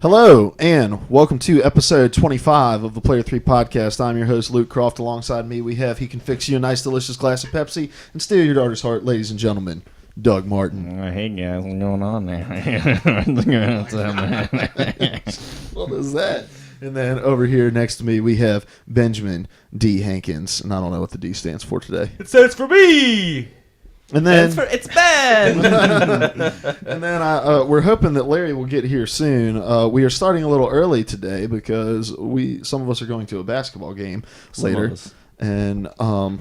Hello, and welcome to episode 25 of the Player 3 podcast. I'm your host, Luke Croft. Alongside me, we have He Can Fix You a Nice, Delicious Glass of Pepsi and Steal Your Daughter's Heart, ladies and gentlemen, Doug Martin. Hey guys, what's going on there? What is that? And then over here next to me, we have Benjamin D. Hankins, and I don't know what the D stands for today. It stands for me! And then, It's Ben! and then we're hoping that Larry will get here soon. We are starting a little early today because some of us are going to a basketball game later. And I'm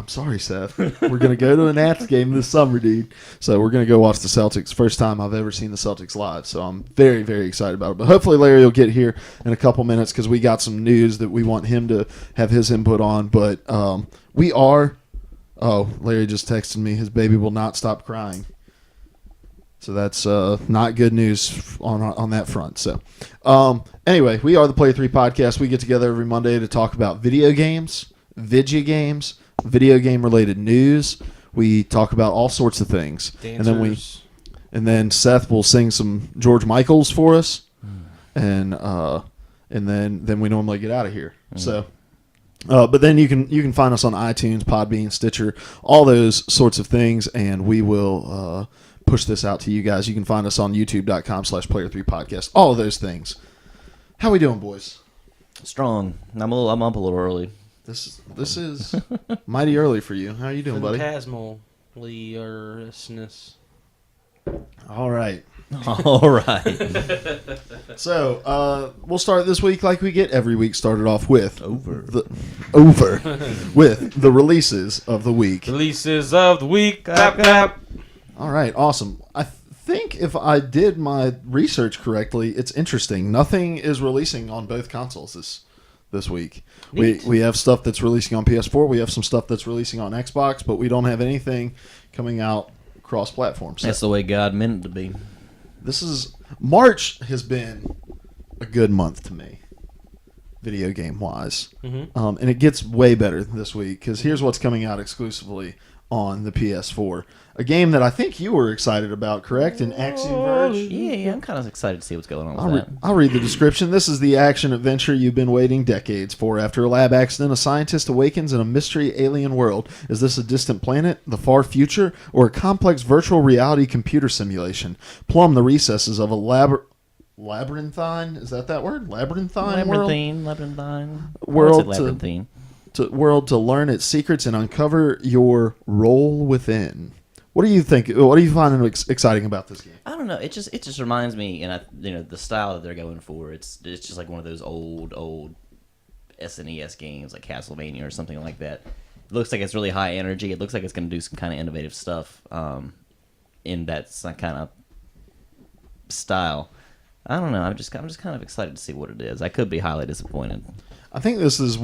sorry, Seth. We're going to go to a Nats game this summer, dude. So we're going to go watch the Celtics. First time I've ever seen the Celtics live. So I'm very, very excited about it. But hopefully Larry will get here in a couple minutes because we got some news that we want him to have his input on. But we are... Oh, Larry just texted me. His baby will not stop crying. So that's not good news on that front. So anyway, we are the Player 3 podcast. We get together every Monday to talk about video games, video game-related news. We talk about all sorts of things. Dancers. And then Seth will sing some George Michaels for us. And then we normally get out of here. So... but then you can find us on iTunes, Podbean, Stitcher, all those sorts of things, and we will push this out to you guys. You can find us on youtube.com/player3podcast, all of those things. How we doing, boys? Strong. I'm up a little early. This is mighty early for you. How are you doing, buddy? Phantasmaliousness. All right. All right. So we'll start this week like we get every week. Started off with with the releases of the week. Releases of the week. Clap, clap. All right, awesome. I think if I did my research correctly, it's interesting. Nothing is releasing on both consoles this week. We have stuff that's releasing on PS4. We have some stuff that's releasing on Xbox, but we don't have anything coming out cross-platform. So That's the way God meant it to be. March has been a good month to me, video game wise, and it gets way better this week because here's what's coming out exclusively on the PS4. A game that I think you were excited about, correct? In Axiom Verge? Yeah, I'm kind of excited to see what's going on with that. I'll read the description. This is the action adventure you've been waiting decades for. After a lab accident, a scientist awakens in a mystery alien world. Is this a distant planet, the far future, or a complex virtual reality computer simulation? Plumb the recesses of a labyrinthine, is that word? Labyrinthine world to learn its secrets and uncover your role within. What do you think? What do you find exciting about this game? I don't know. It just reminds me, and the style that they're going for. It's just like one of those old SNES games, like Castlevania or something like that. It looks like it's really high energy. It looks like it's going to do some kind of innovative stuff in that kind of style. I don't know. I'm just kind of excited to see what it is. I could be highly disappointed. I think this is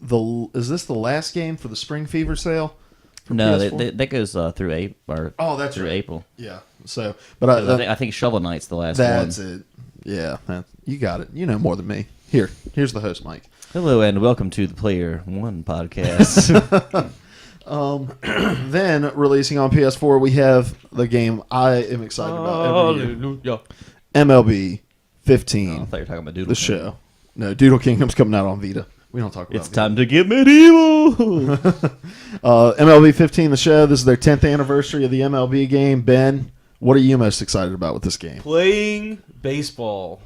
the last game for the Spring Fever sale? No, that goes through April. Oh, that's through right. April. Yeah. So, but I think Shovel Knight's the last one. That's it. Yeah, you got it. You know more than me. Here's the host, Mike. Hello and welcome to the Player 1 podcast. Then releasing on PS4, we have the game I am excited about every year. MLB 15. I thought you were talking about Doodle the Kingdom. show. No, Doodle Kingdom's coming out on Vita. We don't talk about It's time to get medieval. MLB 15, the show. This is their 10th anniversary of the MLB game. Ben, what are you most excited about with this game? Playing baseball.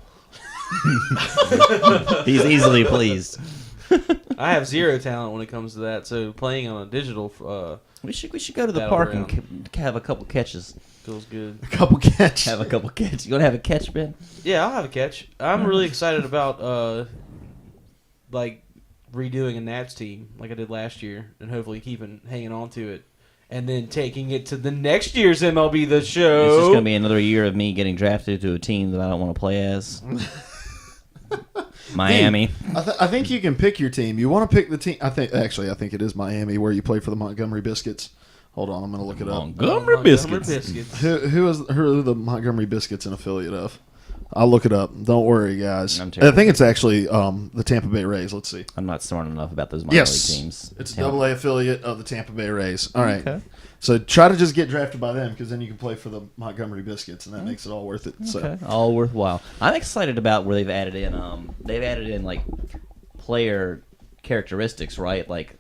He's easily pleased. I have zero talent when it comes to that, so playing on a digital We should go to the park and have a couple catches. feels good. A couple catch. Have a couple catch. You want to have a catch, Ben? Yeah, I'll have a catch. I'm really excited about redoing a Nats team like I did last year, and hopefully hanging on to it, and then taking it to the next year's MLB The Show. It's just going to be another year of me getting drafted to a team that I don't want to play as. Miami. I think you can pick your team. You want to pick the team. I think it is Miami where you play for the Montgomery Biscuits. Hold on, I'm going to look it up. Montgomery Biscuits. Who are the Montgomery Biscuits an affiliate of? I'll look it up. Don't worry, guys. I'm I terrible. think it's actually the Tampa Bay Rays. Let's see. I'm not smart enough about those minor league teams. It's a AA affiliate of the Tampa Bay Rays. All right. Okay. So try to just get drafted by them because then you can play for the Montgomery Biscuits, and that makes it all worth it. So. Okay. All worthwhile. I'm excited about where they've added in like player characteristics, right? Like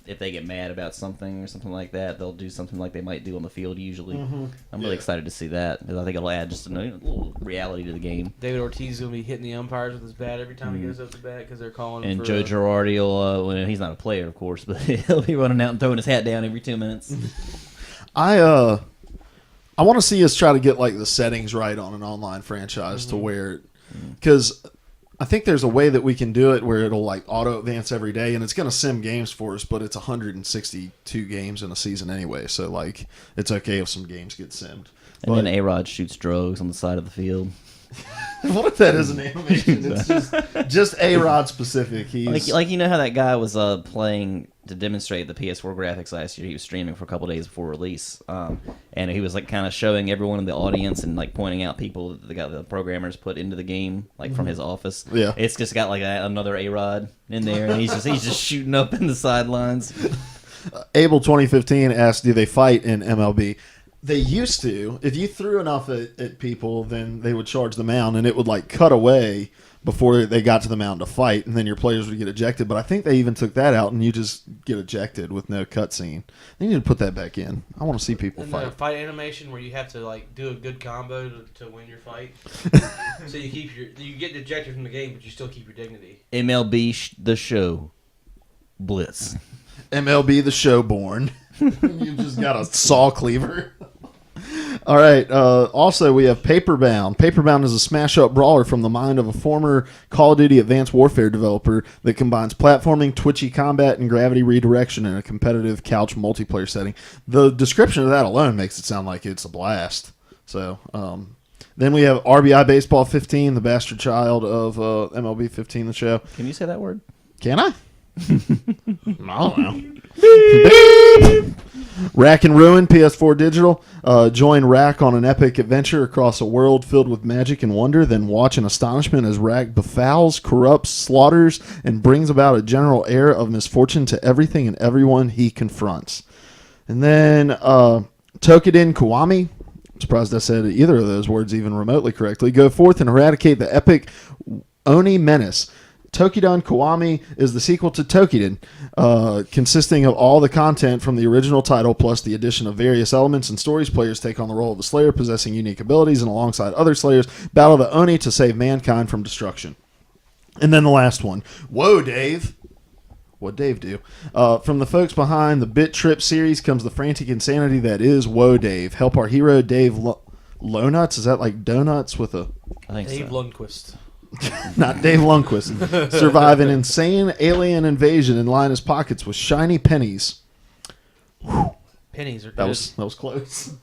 if they get mad about something or something like that, they'll do something like they might do on the field usually. I'm really excited to see that because I think it'll add just a little reality to the game. David Ortiz is going to be hitting the umpires with his bat every time he goes up the bat because they're calling him And for Joe Girardi will, well, he's not a player, of course, but he'll be running out and throwing his hat down every 2 minutes. I want to see us try to get like the settings right on an online franchise to where, because I think there's a way that we can do it where it'll like auto advance every day, and it's going to sim games for us, but it's 162 games in a season anyway, so like it's okay if some games get simmed. And then A-Rod shoots drugs on the side of the field. What if that is an animation? It's just A-Rod specific. He's Like you know how that guy was playing to demonstrate the PS4 graphics last year. He was streaming for a couple days before release, and he was like kind of showing everyone in the audience and like pointing out people that the programmers put into the game, like from his office. Yeah. It's just got like another A-Rod in there, and he's just shooting up in the sidelines. Abel 2015 asked, do they fight in MLB? They used to. If you threw enough at people, then they would charge the mound, and it would like cut away before they got to the mound to fight, and then your players would get ejected. But I think they even took that out, and you just get ejected with no cutscene. They need to put that back in. I want to see people and fight. the fight animation where you have to like do a good combo to win your fight. So you get ejected from the game, but you still keep your dignity. MLB The Show Blitz. MLB The Showborn. You've just got a saw cleaver. All right. Also, we have Paperbound. Paperbound is a smash-up brawler from the mind of a former Call of Duty Advanced Warfare developer that combines platforming, twitchy combat, and gravity redirection in a competitive couch multiplayer setting. The description of that alone makes it sound like it's a blast. So, then we have RBI Baseball 15, the bastard child of MLB 15, the show. Can you say that word? Can I? I don't know. Rack and Ruin, PS4 Digital. Join Rack on an epic adventure across a world filled with magic and wonder, then watch in astonishment as Rack befouls, corrupts, slaughters, and brings about a general air of misfortune to everything and everyone he confronts. And then Tokiden Kiwami. I'm surprised I said either of those words even remotely correctly. Go forth and eradicate the epic Oni menace. Tokiden Kiwami is the sequel to Tokiden, consisting of all the content from the original title plus the addition of various elements and stories. Players take on the role of a slayer possessing unique abilities and alongside other slayers battle the Oni to save mankind from destruction. And then the last one. Whoa, Dave. What'd Dave do? From the folks behind the Bit Trip series comes the frantic insanity that is Whoa, Dave. Help our hero Dave Lownuts. Is that like donuts with a... I think Dave so. Lundquist. Not Dave Lundquist. Survive an insane alien invasion and line his pockets with shiny pennies. Pennies are good. That was close.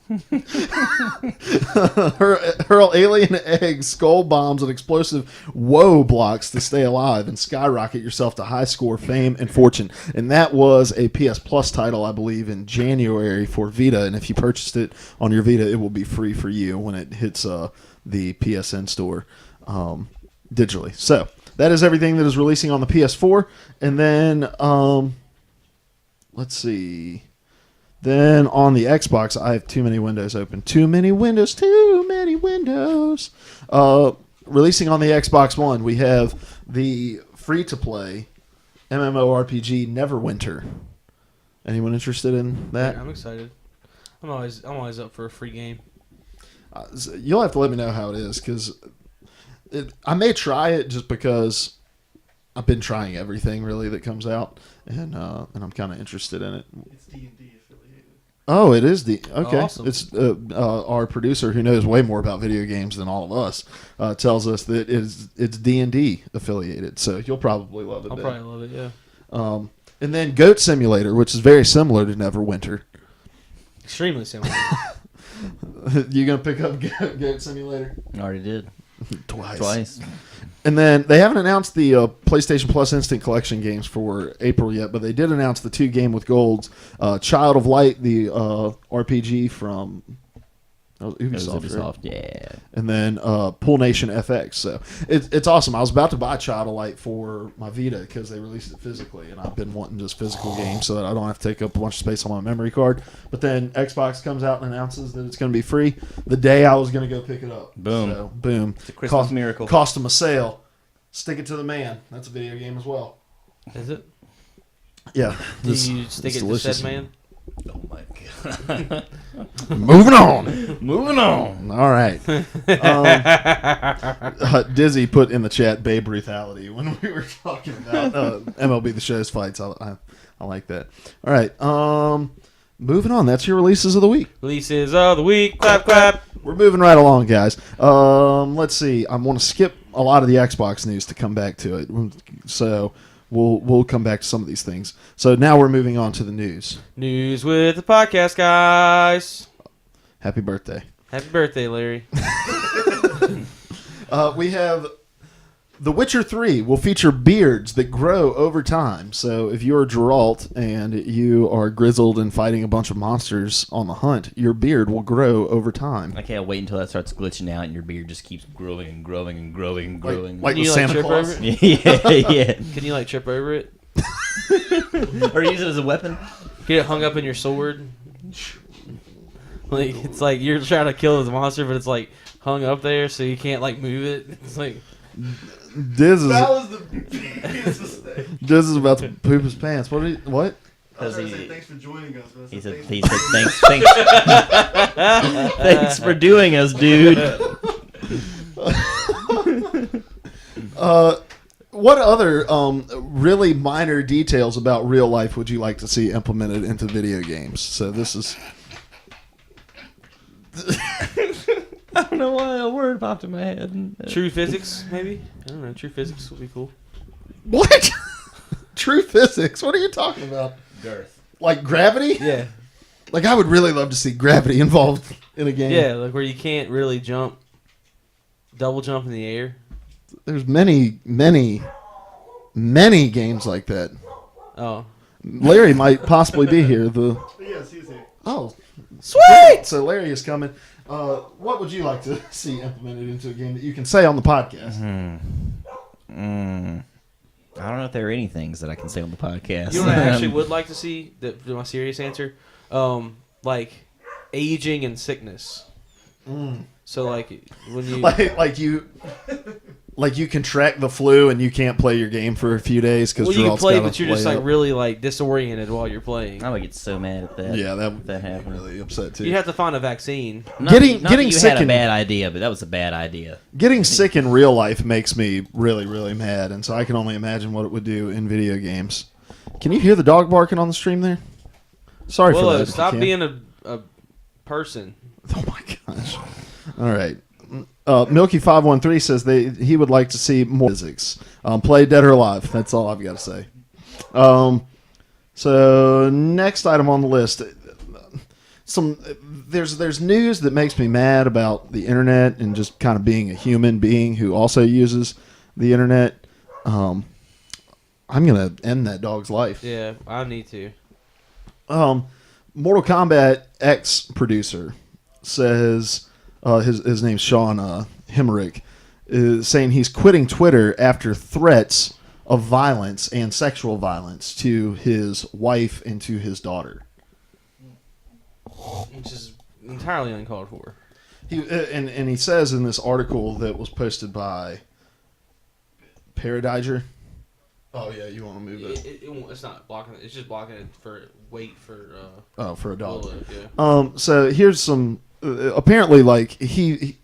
Hurl alien eggs, skull bombs, and explosive woe blocks to stay alive and skyrocket yourself to high score, fame, and fortune. And that was a PS Plus title, I believe, in January for Vita. And if you purchased it on your Vita, it will be free for you when it hits the PSN store. Digitally. So that is everything that is releasing on the PS4. And then let's see. Then on the Xbox, I have too many windows open. Too many windows. Releasing on the Xbox One, we have the free-to-play MMORPG Neverwinter. Anyone interested in that? Yeah, I'm excited. I'm always up for a free game. You'll have to let me know how it is, because I may try it just because I've been trying everything really that comes out, and I'm kind of interested in it. It's D&D affiliated. Oh, it is okay. Awesome. It's our producer who knows way more about video games than all of us tells us that it's D&D affiliated. So you'll probably love it. I'll Dave. probably love it. Yeah. And then Goat Simulator, which is very similar to Neverwinter. Extremely similar. You gonna pick up Goat Simulator? I already did. Twice. And then they haven't announced the PlayStation Plus Instant Collection games for April yet, but they did announce the 2 Game with Golds, Child of Light, the RPG from That was It was Ubisoft, Ubisoft, right? yeah. And then Pool Nation FX. So it's awesome. I was about to buy Child of Light for my Vita because they released it physically, and I've been wanting just physical games so that I don't have to take up a bunch of space on my memory card. But then Xbox comes out and announces that it's going to be free the day I was going to go pick it up. Boom. So, boom. It's a Christmas miracle. Cost them a sale. Stick it to the man. That's a video game as well. Is it? Yeah. Do you stick it to said man? Oh my god. Moving on. Moving on. All right. Dizzy put in the chat Babe Ruthality when we were talking about MLB The Show's fights. I like that. All right. Moving on. That's your releases of the week. Releases of the week. Clap, clap. We're moving right along, guys. Let's see. I'm going to skip a lot of the Xbox news to come back to it. So we'll come back to some of these things. So now we're moving on to the news. News with the podcast, guys. Happy birthday. Happy birthday, Larry. We have The Witcher 3 will feature beards that grow over time. So if you're Geralt and you are grizzled and fighting a bunch of monsters on the hunt, your beard will grow over time. I can't wait until that starts glitching out and your beard just keeps growing and growing and growing and growing. Like Can you, with like, Santa trip Claus. over it? yeah. Can you, like, trip over it? Or use it as a weapon. Get it hung up in your sword? Like, it's like you're trying to kill this monster, but it's, like, hung up there so you can't, like, move it. It's like... Diz is, was the biggest mistake. Diz is about to poop his pants. What? I was Because going to say thanks for joining us. But I he said said thanks thanks thanks for doing us, dude. What other really minor details about real life would you like to see implemented into video games? So this is... I don't know why a word popped in my head. True physics, maybe? I don't know. True physics would be cool. What? True physics? What are you talking about? Girth. Like gravity? Yeah. Like, I would really love to see gravity involved in a game. Yeah, like where you can't really jump, double jump in the air. There's many, many, many games like that. Oh. Larry might possibly be here. yes, he's here. Oh, Sweet! so Larry is coming. What would you like to see implemented into a game that you can say on the podcast? I don't know if there are any things that I can say on the podcast. You know what I actually would like to see? My serious answer? Like aging and sickness. So like when you like you contract the flu and you can't play your game for a few days because you can play, but you're just like really like disoriented while you're playing. I would get so mad at that. Yeah, that if that happened. really upset too. You have to find a vaccine. Getting you sick had a and- bad idea, but that was a bad idea. Getting sick in real life makes me really, really mad, and so I can only imagine what it would do in video games. Can you hear the dog barking on the stream there? Sorry for Willow, that. if you stop can. being a person. Oh my gosh! All right. Milky513 says he would like to see more physics. Play Dead or Alive. That's all I've got to say. So next item on the list, there's news that makes me mad about the internet and just kind of being a human being who also uses the internet. I'm gonna end that dog's life. Yeah, I need to. Mortal Kombat X producer says his name's Sean Hemerick is saying he's quitting Twitter after threats of violence and sexual violence to his wife and to his daughter. Which is entirely uncalled for. And he says in this article that was posted by Paradiger. Oh yeah, you want to move it? It's not blocking it. It's just blocking it for weight for. For a dog. Willow, yeah. So here's some. Apparently, like he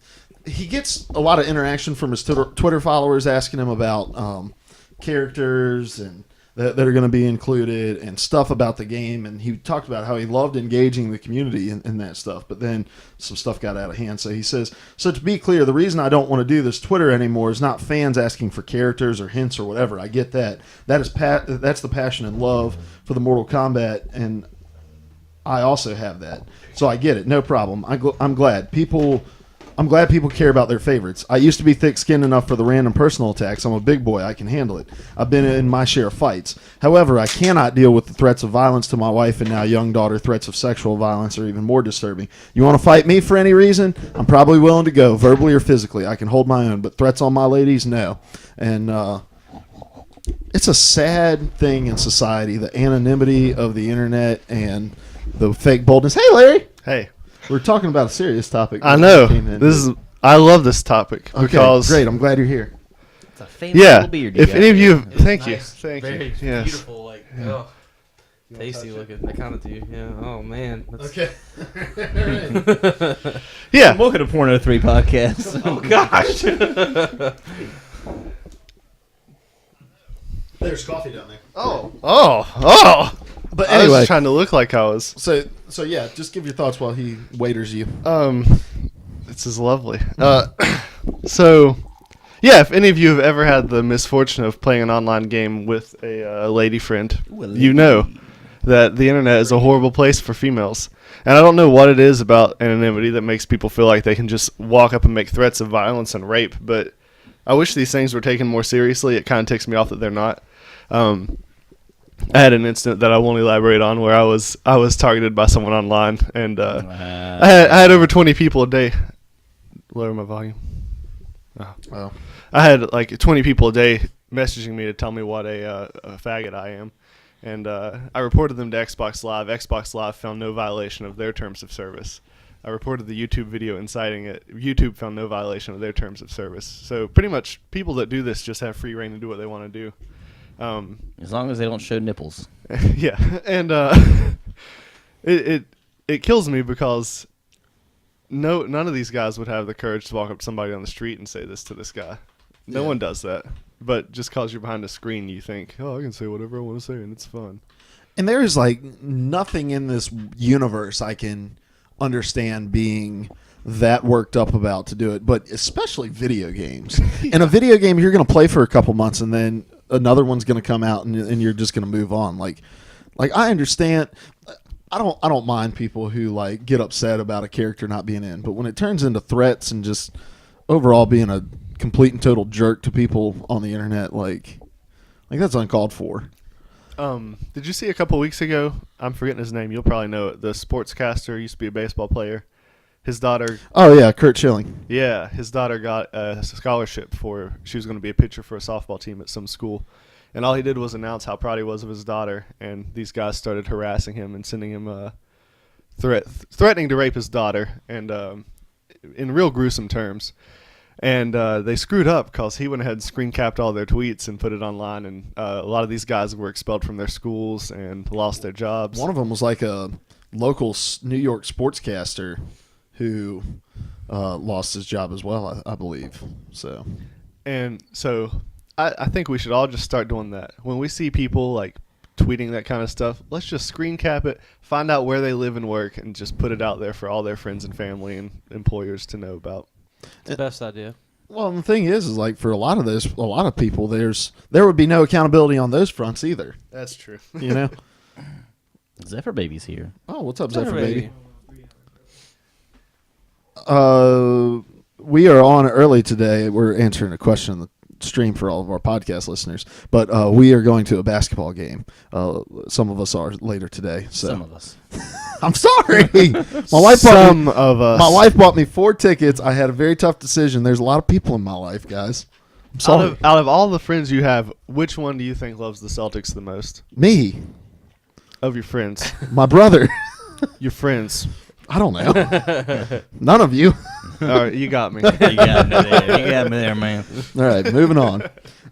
gets a lot of interaction from his Twitter followers asking him about characters and that are going to be included and stuff about the game. And he talked about how he loved engaging the community in that stuff. But then some stuff got out of hand. So he says, so to be clear, the reason I don't want to do this Twitter anymore is not fans asking for characters or hints or whatever. I get that. That's the passion and love for the Mortal Kombat, and I also have that. So I get it. No problem. I'm glad. People I'm glad people care about their favorites. I used to be thick-skinned enough for the random personal attacks. I'm a big boy. I can handle it. I've been in my share of fights. However, I cannot deal with the threats of violence to my wife and now young daughter. Threats of sexual violence are even more disturbing. You want to fight me for any reason? I'm probably willing to go, verbally or physically. I can hold my own, but threats on my ladies, no. And it's a sad thing in society, the anonymity of the internet and the fake boldness. Hey, Larry. Hey, We're talking about a serious topic. I know. I love this topic okay, because great. I'm glad you're here. It's a famous yeah. little beard. you If got any of there. you, It's thank you, nice, thank very you. Yes. beautiful, like tasty looking. I kind of do. Yeah. Oh man. That's, Okay. Yeah. Welcome to Porno 3 podcast. Oh gosh. There's coffee down there. Oh. But I was anyway, just trying to look like I was. so yeah, just give your thoughts while he waiters you. This is lovely. So, yeah, if any of you have ever had the misfortune of playing an online game with a lady friend, Ooh, a you know that the internet is a horrible place for females. And I don't know what it is about anonymity that makes people feel like they can just walk up and make threats of violence and rape, but I wish these things were taken more seriously. It kind of ticks me off that they're not. I had an incident that I won't elaborate on where I was targeted by someone online, and I had over 20 people a day. Lower my volume. Oh. I had like 20 people a day messaging me to tell me what a faggot I am, and I reported them to Xbox Live. Xbox Live found no violation of their terms of service. I reported the YouTube video inciting it. YouTube found no violation of their terms of service. So pretty much people that do this just have free reign to do what they want to do. As long as they don't show nipples. Yeah, and it kills me because none of these guys would have the courage to walk up to somebody on the street and say this to this guy. No one does that. But just because you're behind a screen, you think, oh, I can say whatever I want to say, and it's fun. And there is like nothing in this universe I can understand being that worked up about to do it, but especially video games. In a video game, you're going to play for a couple months, and then another one's going to come out, and you're just going to move on. Like I understand. I don't mind people who like get upset about a character not being in, but when it turns into threats and just overall being a complete and total jerk to people on the internet, like that's uncalled for. Did you see a couple weeks ago? I'm forgetting his name. You'll probably know it. The sportscaster used to be a baseball player. His daughter. Oh yeah, Kurt Schilling. Yeah, his daughter got a scholarship for. She was going to be a pitcher for a softball team at some school, and all he did was announce how proud he was of his daughter. And these guys started harassing him and sending him threatening to rape his daughter, and in real gruesome terms. And they screwed up because he went ahead and screen capped all their tweets and put it online. And a lot of these guys were expelled from their schools and lost their jobs. One of them was like a local New York sportscaster who lost his job as well, I believe. So I think we should all just start doing that. When we see people like tweeting that kind of stuff, let's just screen cap it, find out where they live and work, and just put it out there for all their friends and family and employers to know about. It's the best idea. Well, the thing is like for a lot of people, there would be no accountability on those fronts either. That's true. You know. Zephyr Baby's here. Oh, what's up, Zephyr Zephyr Baby. Baby? We are on early today. We're answering a question in the stream for all of our podcast listeners, but we are going to a basketball game. Some of us are later today. So Some of us. I'm sorry. My wife bought me 4 tickets. I had a very tough decision. There's a lot of people in my life, guys. I'm sorry. Out of all the friends you have, which one do you think loves the Celtics the most? Me, Of your friends. my brother. Your friends. I don't know. None of you. All right, you got me. You got me there, man. All right, moving on.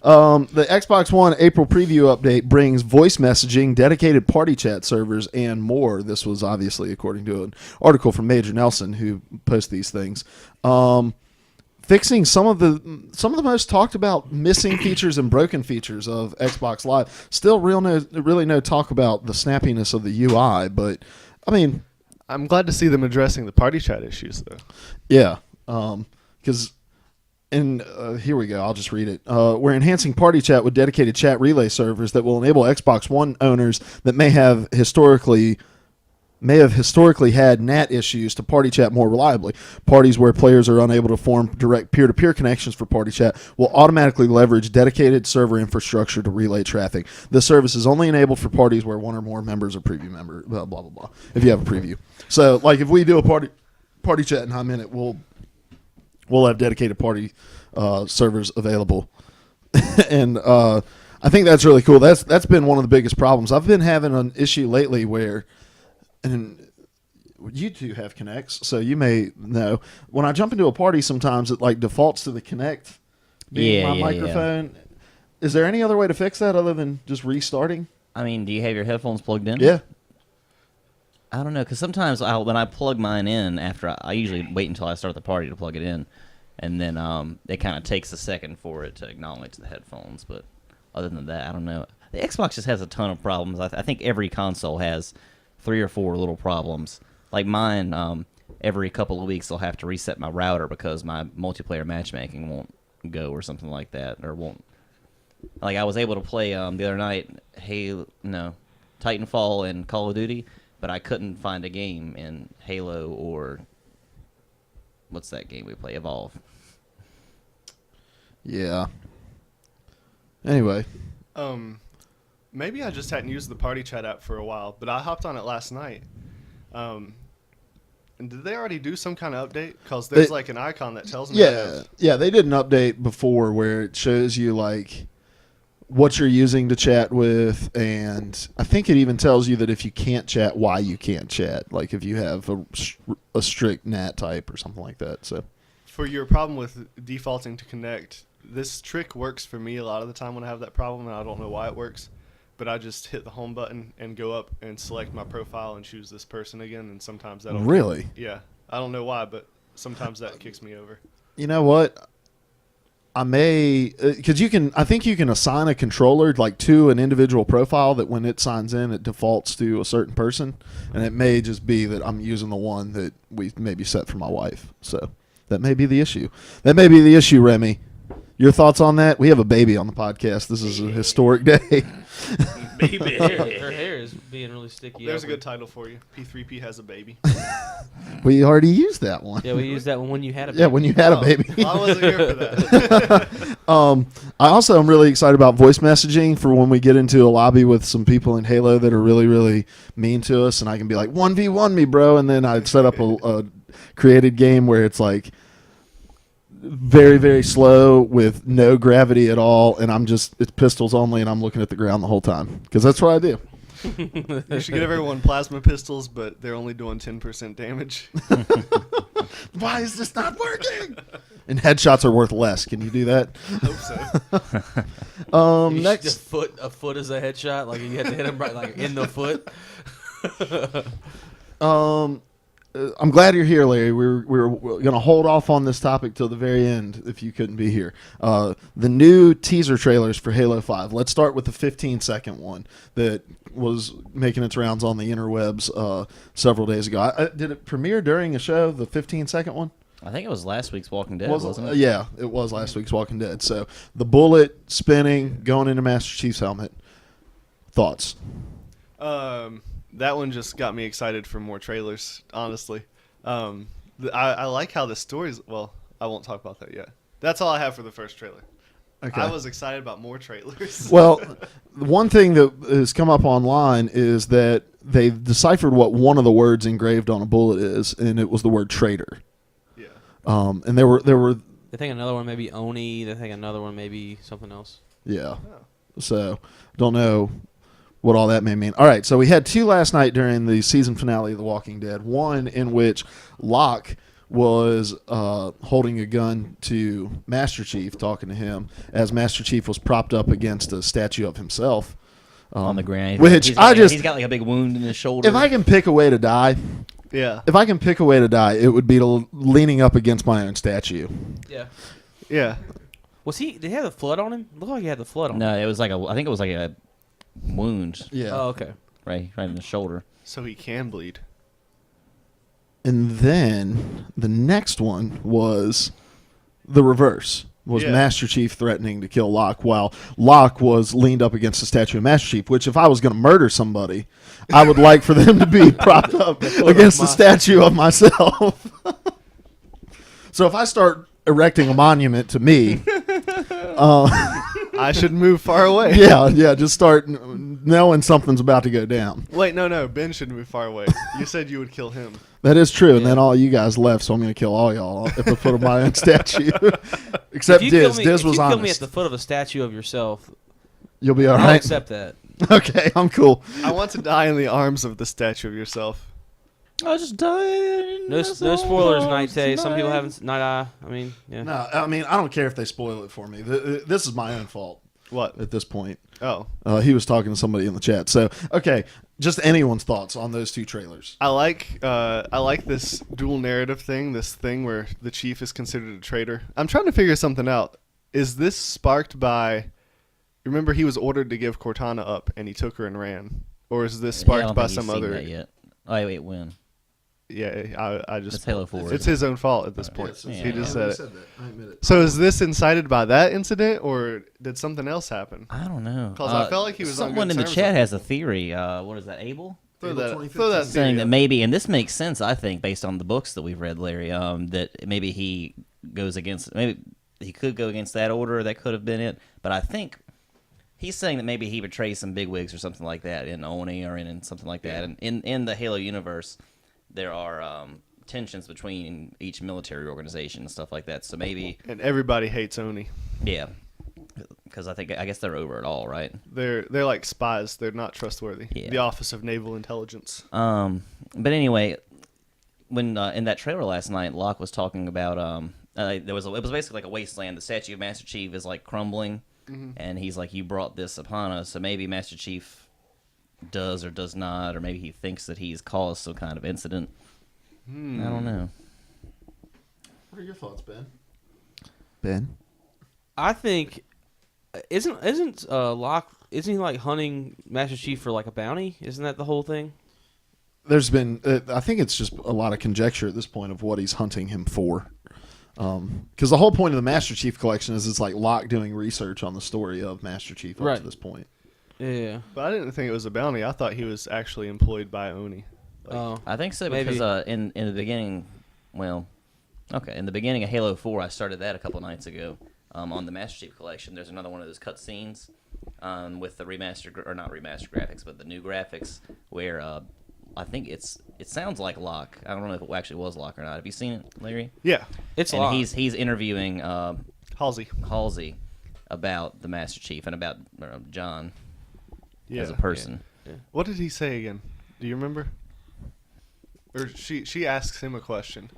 The Xbox One April preview update brings voice messaging, dedicated party chat servers, and more. This was obviously according to an article from Major Nelson, who posts these things. Fixing some of the most talked about missing features and broken features of Xbox Live. Still, really no talk about the snappiness of the UI, but I mean, I'm glad to see them addressing the party chat issues, though. yeah, because. And here we go. I'll just read it. We're enhancing party chat with dedicated chat relay servers that will enable Xbox One owners that may have historically may have historically had NAT issues to party chat more reliably. Parties where players are unable to form direct peer-to-peer connections for party chat will automatically leverage dedicated server infrastructure to relay traffic. This service is only enabled for parties where one or more members are preview member. Blah blah blah. Blah. If you have a preview, so like if we do a party chat in High Minute, we'll have dedicated party servers available, and I think that's really cool. That's been one of the biggest problems. I've been having an issue lately where. And you two have Connects, so you may know. When I jump into a party, sometimes it like defaults to the Connect being my microphone. Yeah. Is there any other way to fix that other than just restarting? I mean, do you have your headphones plugged in? Yeah. I don't know, because sometimes when I plug mine in, after I usually wait until I start the party to plug it in, and then it kind of takes a second for it to acknowledge the headphones. But other than that, I don't know. The Xbox just has a ton of problems. I think every console has 3 or 4 little problems. Like mine, every couple of weeks I'll have to reset my router because my multiplayer matchmaking won't go or something like that, or won't. Like I was able to play the other night, Titanfall and Call of Duty, but I couldn't find a game in Halo or what's that game we play, Evolve. Yeah. Anyway. Maybe I just hadn't used the party chat app for a while, but I hopped on it last night. And did they already do some kind of update? Because there's like an icon that tells me. Yeah, they did an update before where it shows you like what you're using to chat with, and I think it even tells you that if you can't chat, why you can't chat. Like if you have a strict NAT type or something like that. So for your problem with defaulting to connect, this trick works for me a lot of the time when I have that problem, and I don't know why it works. But I just hit the home button and go up and select my profile and choose this person again, and sometimes that'll... Really? Yeah. I don't know why, but sometimes that kicks me over. You know what? I may... Because I think you can assign a controller like to an individual profile that when it signs in, it defaults to a certain person. And it may just be that I'm using the one that we maybe set for my wife. So that may be the issue. That may be the issue, Remy. Your thoughts on that? We have a baby on the podcast. This is a historic day. Baby. Her hair is being really sticky. There's a good title for you. P3P has a baby. We already used that one. Yeah, we used that one when you had a baby. Yeah, when you had a baby. I wasn't here for that. I also am really excited about voice messaging for when we get into a lobby with some people in Halo that are really, really mean to us, and I can be like, 1v1 me, bro, and then I'd set up a created game where it's like, very, very slow with no gravity at all, and it's pistols only, and I'm looking at the ground the whole time because that's what I do. You should give everyone plasma pistols, but they're only doing 10% damage. Why is this not working? And headshots are worth less. Can you do that? I hope so. Next, a foot is a headshot. Like you have to hit him right, like in the foot. I'm glad you're here, Larry. We're going to hold off on this topic till the very end if you couldn't be here. The new teaser trailers for Halo 5. Let's start with the 15-second one that was making its rounds on the interwebs several days ago. Did it premiere during a show, the 15-second one? I think it was last week's Walking Dead, wasn't it? Yeah, it was last week's Walking Dead. So the bullet spinning, going into Master Chief's helmet. Thoughts? That one just got me excited for more trailers, honestly. I like how the stories... Well, I won't talk about that yet. That's all I have for the first trailer. Okay. I was excited about more trailers. Well, one thing that has come up online is that they deciphered what one of the words engraved on a bullet is, and it was the word traitor. Yeah. And there were... They think another one may be Oni. They think another one may be something else. Yeah. Oh. So, don't know what all that may mean. All right, so we had 2 last night during the season finale of The Walking Dead. One in which Locke was holding a gun to Master Chief, talking to him, as Master Chief was propped up against a statue of himself. On the ground. Which he's got like a big wound in his shoulder. If I can pick a way to die... Yeah. If I can pick a way to die, it would be leaning up against my own statue. Yeah. Yeah. Did he have the flood on him? Looked like he had the flood on him. No, it was I think it was like a wound. Yeah. Oh, okay. Right in the shoulder. So he can bleed. And then the next one was the reverse. was Yeah. Master Chief threatening to kill Locke while Locke was leaned up against the statue of Master Chief, which if I was going to murder somebody, I would like for them to be propped up against the statue of myself. So if I start erecting a monument to me, I should move far away. yeah, just start knowing something's about to go down. Wait, no. Ben should move far away. You said you would kill him. That is true, and then all you guys left, so I'm going to kill all y'all at the foot of my own statue. Except If you kill Diz. me, Diz if was you kill honest. me at the foot of a statue of yourself, You'll be all I'll right. accept that. Okay, I'm cool. I want to die in the arms of the statue of yourself. I just died. No spoilers, Night Day. Some people haven't. Night Eye. I mean, yeah. No, I mean, I don't care if they spoil it for me. This is my own fault What? at this point. Oh. He was talking to somebody in the chat. So, okay, just anyone's thoughts on those two trailers. I like this dual narrative thing, this thing where the chief is considered a traitor. I'm trying to figure something out. Is this sparked by... Remember, he was ordered to give Cortana up, and he took her and ran? Or is this Yeah, I sparked don't by think you've some seen other... that yet. Oh, wait, when? Yeah, I just... It's Halo 4. It's his own fault at this point. Yeah, He just said it. that. I admit it. So is this incited by that incident, or did something else happen? I don't know. 'Cause I felt like he was on Someone good in the terms chat with has a theory. What is that, Abel? Throw April that 2015. Saying theory that out. maybe, and this makes sense, I think, based on the books that we've read, Larry, that maybe he goes against, maybe he could go against that order, that could have been it, but I think he's saying that maybe he betrays some bigwigs or something like that in Oni or in something like that. And in the Halo universe, there are tensions between each military organization and stuff like that. So maybe, And everybody hates Oni. yeah, because I guess they're over it all, right? They're like spies. They're not trustworthy. Yeah. The Office of Naval Intelligence. But anyway, when in that trailer last night, Locke was talking about it was basically like a wasteland. The statue of Master Chief is like crumbling, and he's like, "You brought this upon us." So maybe Master Chief does or does not, or maybe he thinks that he's caused some kind of incident. I don't know. What are your thoughts, Ben? Ben? I think isn't Locke, isn't he like hunting Master Chief for like a bounty? Isn't that the whole thing? There's been, I think it's just a lot of conjecture at this point of what he's hunting him for. Because the whole point of the Master Chief collection is it's like Locke doing research on the story of Master Chief up Right. to this point. Yeah. But I didn't think it was a bounty. I thought he was actually employed by Oni. Oh. I think so Maybe. because in the beginning, in the beginning of Halo 4, I started that a couple nights ago on the Master Chief collection. There's another one of those cutscenes with the not remastered graphics, but the new graphics where I think it sounds like Locke. I don't know if it actually was Locke or not. Have you seen it, Larry? Yeah. It's And Locke. he's interviewing Halsey. about the Master Chief and about John Yeah. as a person. What did he say again? Do you remember? Or she asks him a question.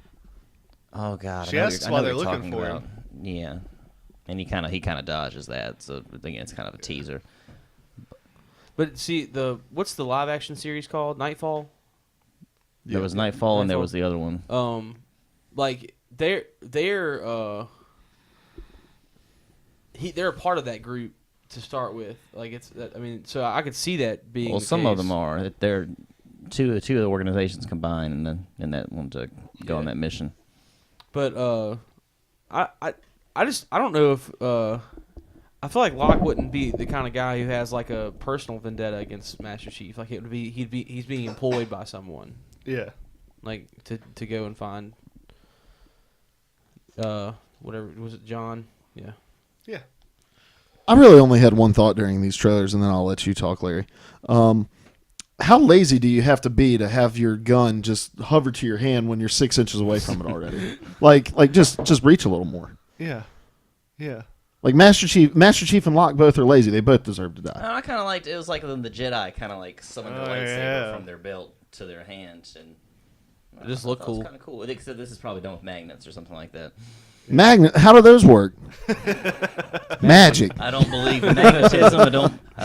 Oh God! She I know asks I know why what they're you're looking talking for about. him. Yeah, and he kind of dodges that. So again, it's kind of a teaser. But see, what's the live action series called? Nightfall. There was Nightfall, and there Nightfall. was the other one. Like they're a part of that group to start with. Like it's, I mean, so I could see that being. Well, the some of case. them are. They're two of the organizations combined, and in that one to go on that mission. But I don't know if I feel like Locke wouldn't be the kind of guy who has like a personal vendetta against Master Chief. Like it would be he's being employed by someone Yeah. like to go and find whatever was it, John? Yeah. Yeah. I really only had one thought during these trailers, and then I'll let you talk, Larry. How lazy do you have to be to have your gun just hover to your hand when you're 6 inches away from it already? like just reach a little more. Yeah. Yeah. Like Master Chief and Locke both are lazy. They both deserve to die. I kind of liked it. Was like when the Jedi kind of like summoned their Oh, lightsaber yeah. from their belt to their hand, and It just looked cool. Kind of cool. They said this is probably done with magnets or something like that. Magnet? How do those work? Magic. I don't believe in magnetism. I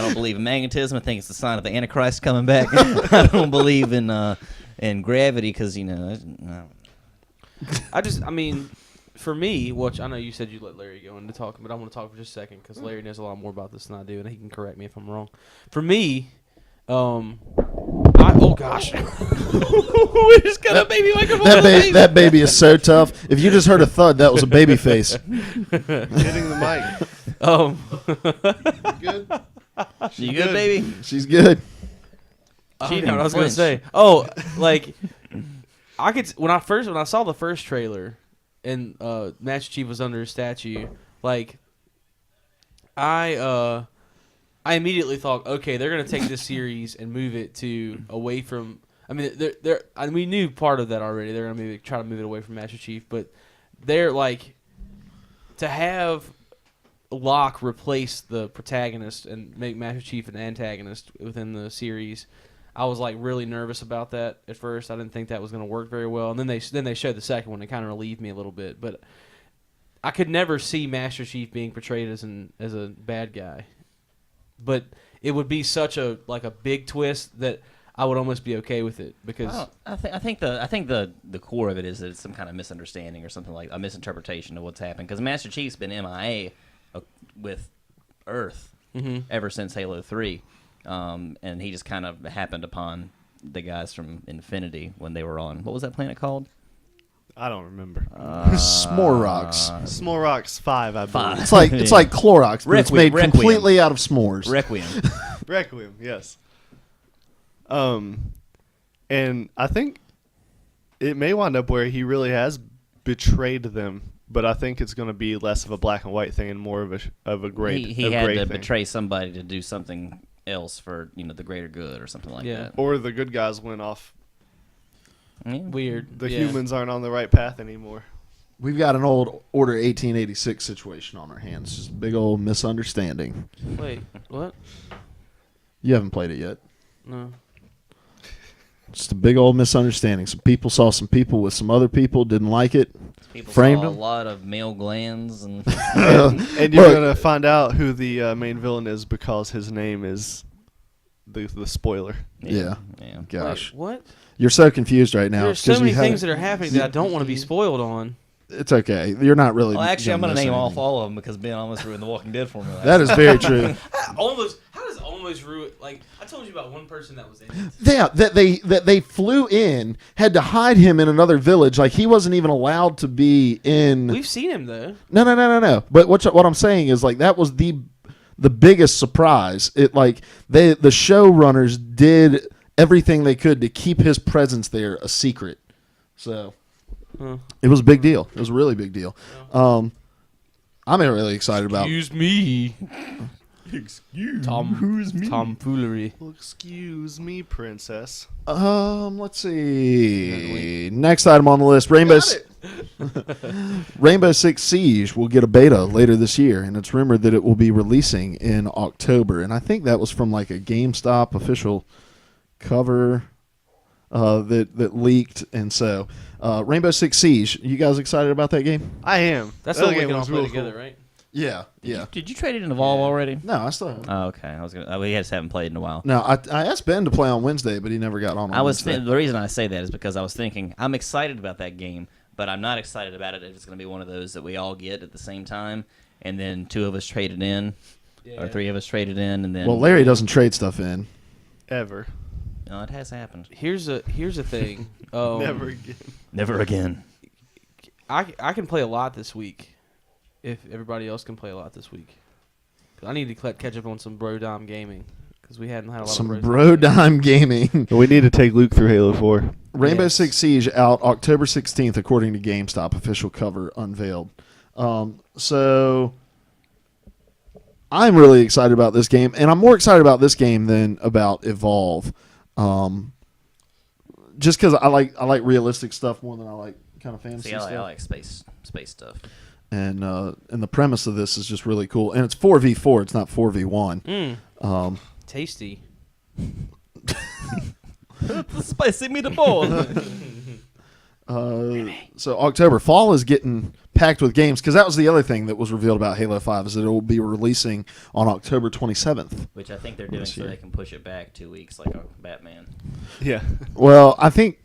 don't believe in magnetism. I think it's the sign of the Antichrist coming back. I don't believe in gravity because I mean, for me, which I know you said you let Larry go into talking, but I want to talk for just a second because Larry knows a lot more about this than I do, and he can correct me if I'm wrong. For me, I Oh gosh. We just got a baby microphone. That baby is so tough. If you just heard a thud, that was a baby face. Hitting the mic. Good. You good, baby? She's good. I She don't know what I was didn't gonna say. Oh, like I could when I saw the first trailer and Master Chief was under a statue, like I immediately thought, okay, they're gonna take this series and move it to away from. I mean, we knew part of that already. They're gonna try to move it away from Master Chief, but they're like to have Locke replace the protagonist and make Master Chief an antagonist within the series. I was like really nervous about that at first. I didn't think that was going to work very well, and then they showed the second one and kind of relieved me a little bit. But I could never see Master Chief being portrayed as a bad guy. But it would be such a big twist that I would almost be okay with it because I think the core of it is that it's some kind of misunderstanding or something like a misinterpretation of what's happened because Master Chief's been MIA with Earth ever since Halo 3. And he just kind of happened upon the guys from Infinity when they were on. What was that planet called? I don't remember. S'more rocks. Small Rocks 5, I believe. It's like Clorox, but it's made Requiem. completely out of s'mores. Requiem. Requiem, yes. And I think it may wind up where he really has betrayed them, but I think it's going to be less of a black and white thing and more of a gray. He had to betray somebody to do something else for the greater good or something like that. Or the good guys went off. Yeah. weird. The Yeah. humans aren't on the right path anymore. We've got an old Order 1886 situation on our hands. Just a big old misunderstanding. Wait, what? You haven't played it yet. No. Just a big old misunderstanding. Some people saw some people with some other people, didn't like it. People Framed saw him? a lot of male glands and And you're Look. going to find out who the main villain is because his name is the spoiler. Yeah. yeah. Gosh. Wait, what? You're so confused right now. There's It's 'cause so many you things haven't- that are happening that I don't want to be spoiled on. It's okay. You're not really. Well, actually, I'm going to miss name off anything. all of them because Ben almost ruined The Walking Dead for me. That is very true. How does almost ruin? Like I told you about one person that was in it. Yeah, that they flew in, had to hide him in another village. Like he wasn't even allowed to be in. We've seen him though. No. But what I'm saying is like that was the biggest surprise. It like the showrunners did everything they could to keep his presence there a secret. So it was a big deal. It was a really big deal. I'm really excited about. Excuse me. Excuse Tomfoolery. Well, excuse me, princess. Let's see. Next item on the list: Rainbow Six Siege will get a beta later this year, and it's rumored that it will be releasing in October. And I think that was from like a GameStop official cover that leaked. And so, Rainbow Six Siege. You guys excited about that game? I am. That's That the one we game can all was play real together, cool. right? Yeah. Did you trade it in Evolve already? No, I still haven't. Oh, okay. I was gonna. We just haven't played in a while. No, I asked Ben to play on Wednesday, but he never got on. Wednesday. The reason I say that is because I was thinking I'm excited about that game, but I'm not excited about it if it's going to be one of those that we all get at the same time, and then two of us trade it in, or three of us trade it in, and then. Well, Larry doesn't trade stuff in. Ever. No, it has happened. Here's a thing. Never again. Never again. I can play a lot this week, if everybody else can play a lot this week. 'Cause I need to catch up on some Bro Dom gaming because we hadn't had a lot Some of Bro Dime gaming. We need to take Luke through Halo 4. Rainbow Yes. Six Siege out October 16th, according to GameStop. Official cover unveiled. So I'm really excited about this game, and I'm more excited about this game than about Evolve. Just because I like realistic stuff more than I like kind of fantasy See, I stuff. like space stuff. And the premise of this is just really cool. And it's 4v4. It's not 4v1. Tasty. Spicy meatball. So October fall is getting packed with games because that was the other thing that was revealed about Halo 5 is that it will be releasing on October 27th. Which I think they're doing so year. they can push it back 2 weeks like a Batman. Yeah. Well, I think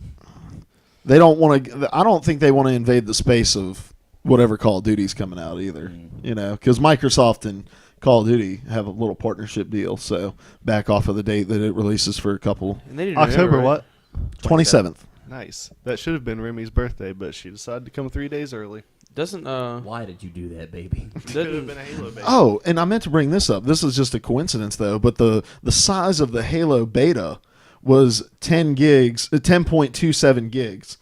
they don't want to. I don't think they want to invade the space of whatever Call of Duty's coming out either. You know, because Microsoft and Call of Duty have a little partnership deal. So back off of the date that it releases for a couple. And they didn't October remember, right? what? 27th. Nice. That should have been Remy's birthday, but she decided to come 3 days early. Doesn't Why did you do that, baby? Could have doesn't been a Halo baby. Oh, and I meant to bring this up. This is just a coincidence, though. But the size of the Halo beta was 10 gigs, 10.27 gigs.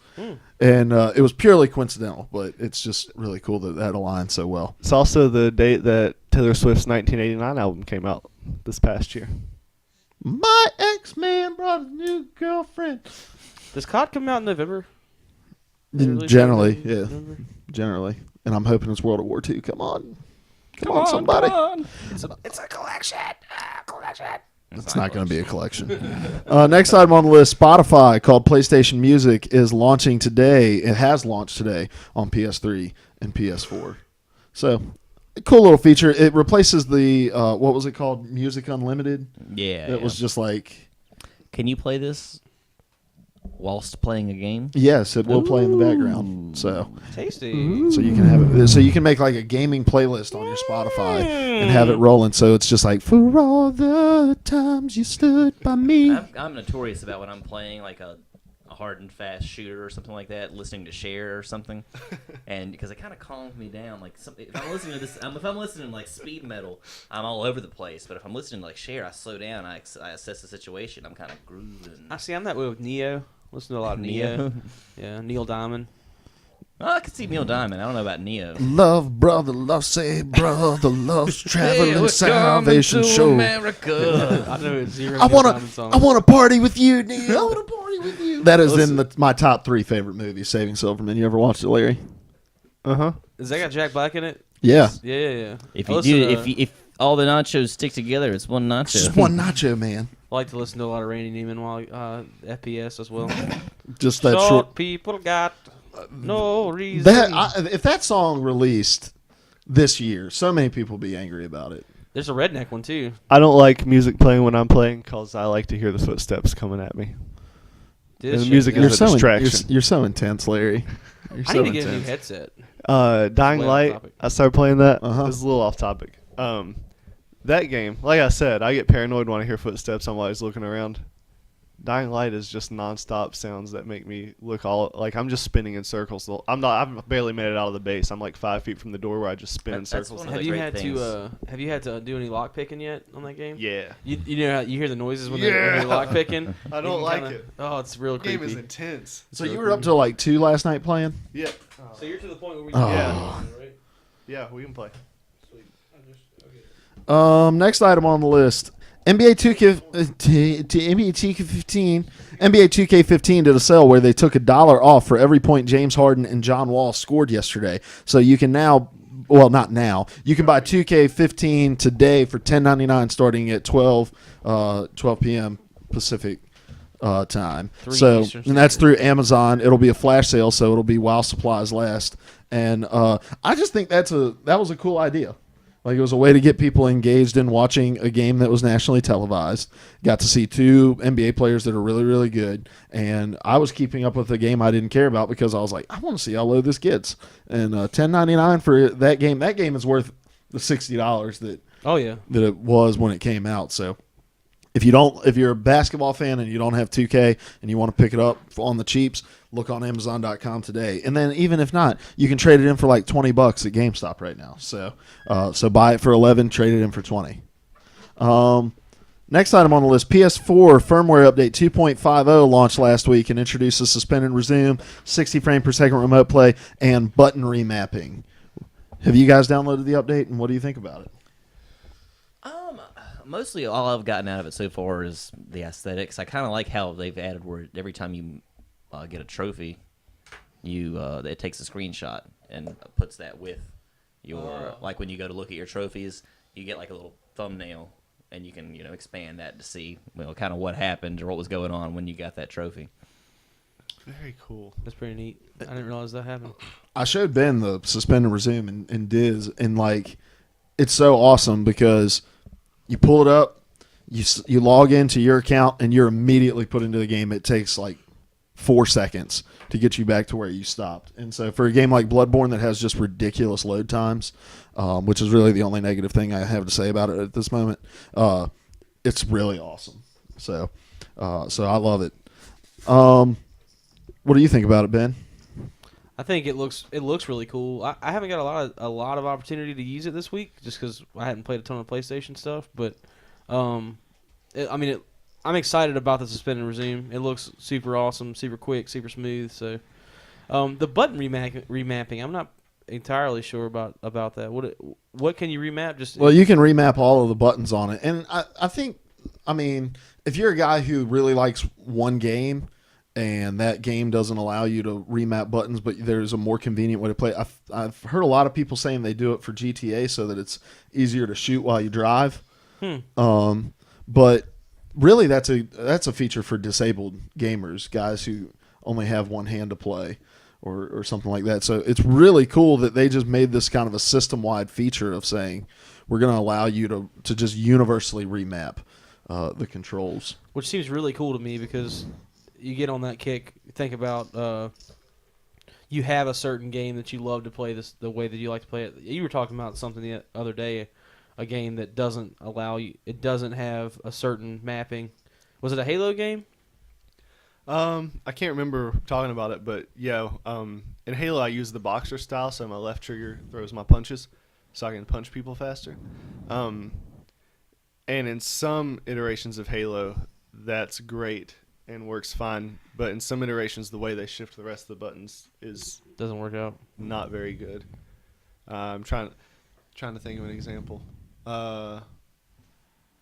And it was purely coincidental, but it's just really cool that aligns so well. It's also the date that Taylor Swift's 1989 album came out this past year. My ex-man brought a new girlfriend. does COD come out in November? They release Generally, it in yeah. November? Generally. And I'm hoping it's World War II. Come on. Come on, somebody. It's a collection. Collection. It's not going to be a collection. Next item on the list, Spotify, called PlayStation Music, is launching today. It has launched today on PS3 and PS4. So, a cool little feature. It replaces the, what was it called? Music Unlimited? Yeah. It was just like, Can you play this whilst playing a game? yes, it will play in the background. So Tasty. you can have it. So you can make like a gaming playlist on your Spotify and have it rolling. So it's just like, for all the times you stood by me. I'm notorious about when I'm playing like a hard and fast shooter or something like that, listening to Cher or something, and because it kind of calms me down. Like if I'm listening to this, if I'm listening to like speed metal, I'm all over the place. But if I'm listening to like Cher, I slow down. I assess the situation. I'm kind of grooving. I'm that way with Neo. Listen to a lot of Neo. Yeah, Neil Diamond. Oh, I can see Neil Diamond. I don't know about Neo. Love, brother, love, say, brother, love's traveling salvation show. America. I know it's zero. I Neil Diamond want songs. to party with you, Neil. I want to party with you. That is in my top 3 favorite movies, Saving Silverman. You ever watched it, Larry? Uh-huh. Is that got Jack Black in it? Yeah. Yeah. If I you listen do, to- if all the nachos stick together, it's one nacho. Just one nacho, man. I like to listen to a lot of Randy Neiman while FPS as well. Just that Short short. people got no reason. If that song released this year, so many people would be angry about it. There's a redneck one too. I don't like music playing when I'm playing because I like to hear the footsteps coming at me. Dude, And the shit music good. is a distraction. You're so intense, Larry. You're I so need to get a new intense. headset. Dying Way off Light, topic. I started playing that. Uh-huh. It's a little off topic. That game, like I said, I get paranoid when I hear footsteps. I'm always looking around. Dying Light is just nonstop sounds that make me look all like I'm just spinning in circles. I've barely made it out of the base. I'm like 5 feet from the door where I just spin in That's circles. one of Have the you great had things. to have you had to do any lock picking yet on that game? Yeah. You know how you hear the noises when Yeah. they're lock picking. I don't like it. Oh, it's real The game creepy. is intense. So you were up till like 2 last night playing? Yeah. So you're to the point where we Oh. Yeah. right? Yeah, we can play. Next item on the list. NBA 2K15 NBA 2K15 did a sale where they took $1 off for every point James Harden and John Wall scored yesterday. So you can now, well, not now, you can buy 2K15 today for $10.99 starting at 12 p.m. Pacific time. 3 So, Eastern and that's through Amazon. It'll be a flash sale, so it'll be while supplies last. And I just think that was a cool idea. Like, it was a way to get people engaged in watching a game that was nationally televised. Got to see 2 NBA players that are really, really good. And I was keeping up with a game I didn't care about because I was like, I want to see how low this gets. And $10.99 for that game. That game is worth the $60 that Oh yeah. it was when it came out. So if you're a basketball fan and you don't have 2K and you want to pick it up on the cheaps, look on Amazon.com today. And then even if not, you can trade it in for like $20 at GameStop right now. So buy it for $11, trade it in for $20. Next item on the list, PS4 firmware update 2.50 launched last week and introduced a suspend and resume, 60 frame per second remote play, and button remapping. Have you guys downloaded the update, and what do you think about it? Mostly all I've gotten out of it so far is the aesthetics. I kind of like how they've added where every time you get a trophy, it takes a screenshot and puts that with your like when you go to look at your trophies, you get like a little thumbnail and you can expand that to see kind of what happened or what was going on when you got that trophy. Very cool. That's pretty neat. I didn't realize that happened. I showed Ben the suspend and resume in Diz, and like it's so awesome because you pull it up, you log into your account, and you're immediately put into the game. It takes like 4 seconds to get you back to where you stopped. And so for a game like Bloodborne that has just ridiculous load times, which is really the only negative thing I have to say about it at this moment, it's really awesome. So I love it. What do you think about it, Ben? I think it looks really cool. I haven't got a lot of opportunity to use it this week just because I hadn't played a ton of PlayStation stuff. But I'm excited about the suspend and resume. It looks super awesome, super quick, super smooth. So the button remapping, I'm not entirely sure about that. What can you remap? Well, you can remap all of the buttons on it, and I think, if you're a guy who really likes one game, and that game doesn't allow you to remap buttons, but there's a more convenient way to play. I've heard a lot of people saying they do it for GTA so that it's easier to shoot while you drive. But really, that's a feature for disabled gamers, guys who only have one hand to play, or something like that. So it's really cool that they just made this kind of a system-wide feature of saying we're going to allow you to just universally remap the controls, which seems really cool to me because you get on that kick. Think about you have a certain game that you love to play the way that you like to play it. You were talking about something the other day, a game that doesn't allow you. It doesn't have a certain mapping. Was it a Halo game? I can't remember talking about it, but yeah. In Halo, I use the boxer style, so my left trigger throws my punches, so I can punch people faster. And in some iterations of Halo, that's great and works fine, but in some iterations the way they shift the rest of the buttons Doesn't work out. Not very good. I'm trying to think of an example, but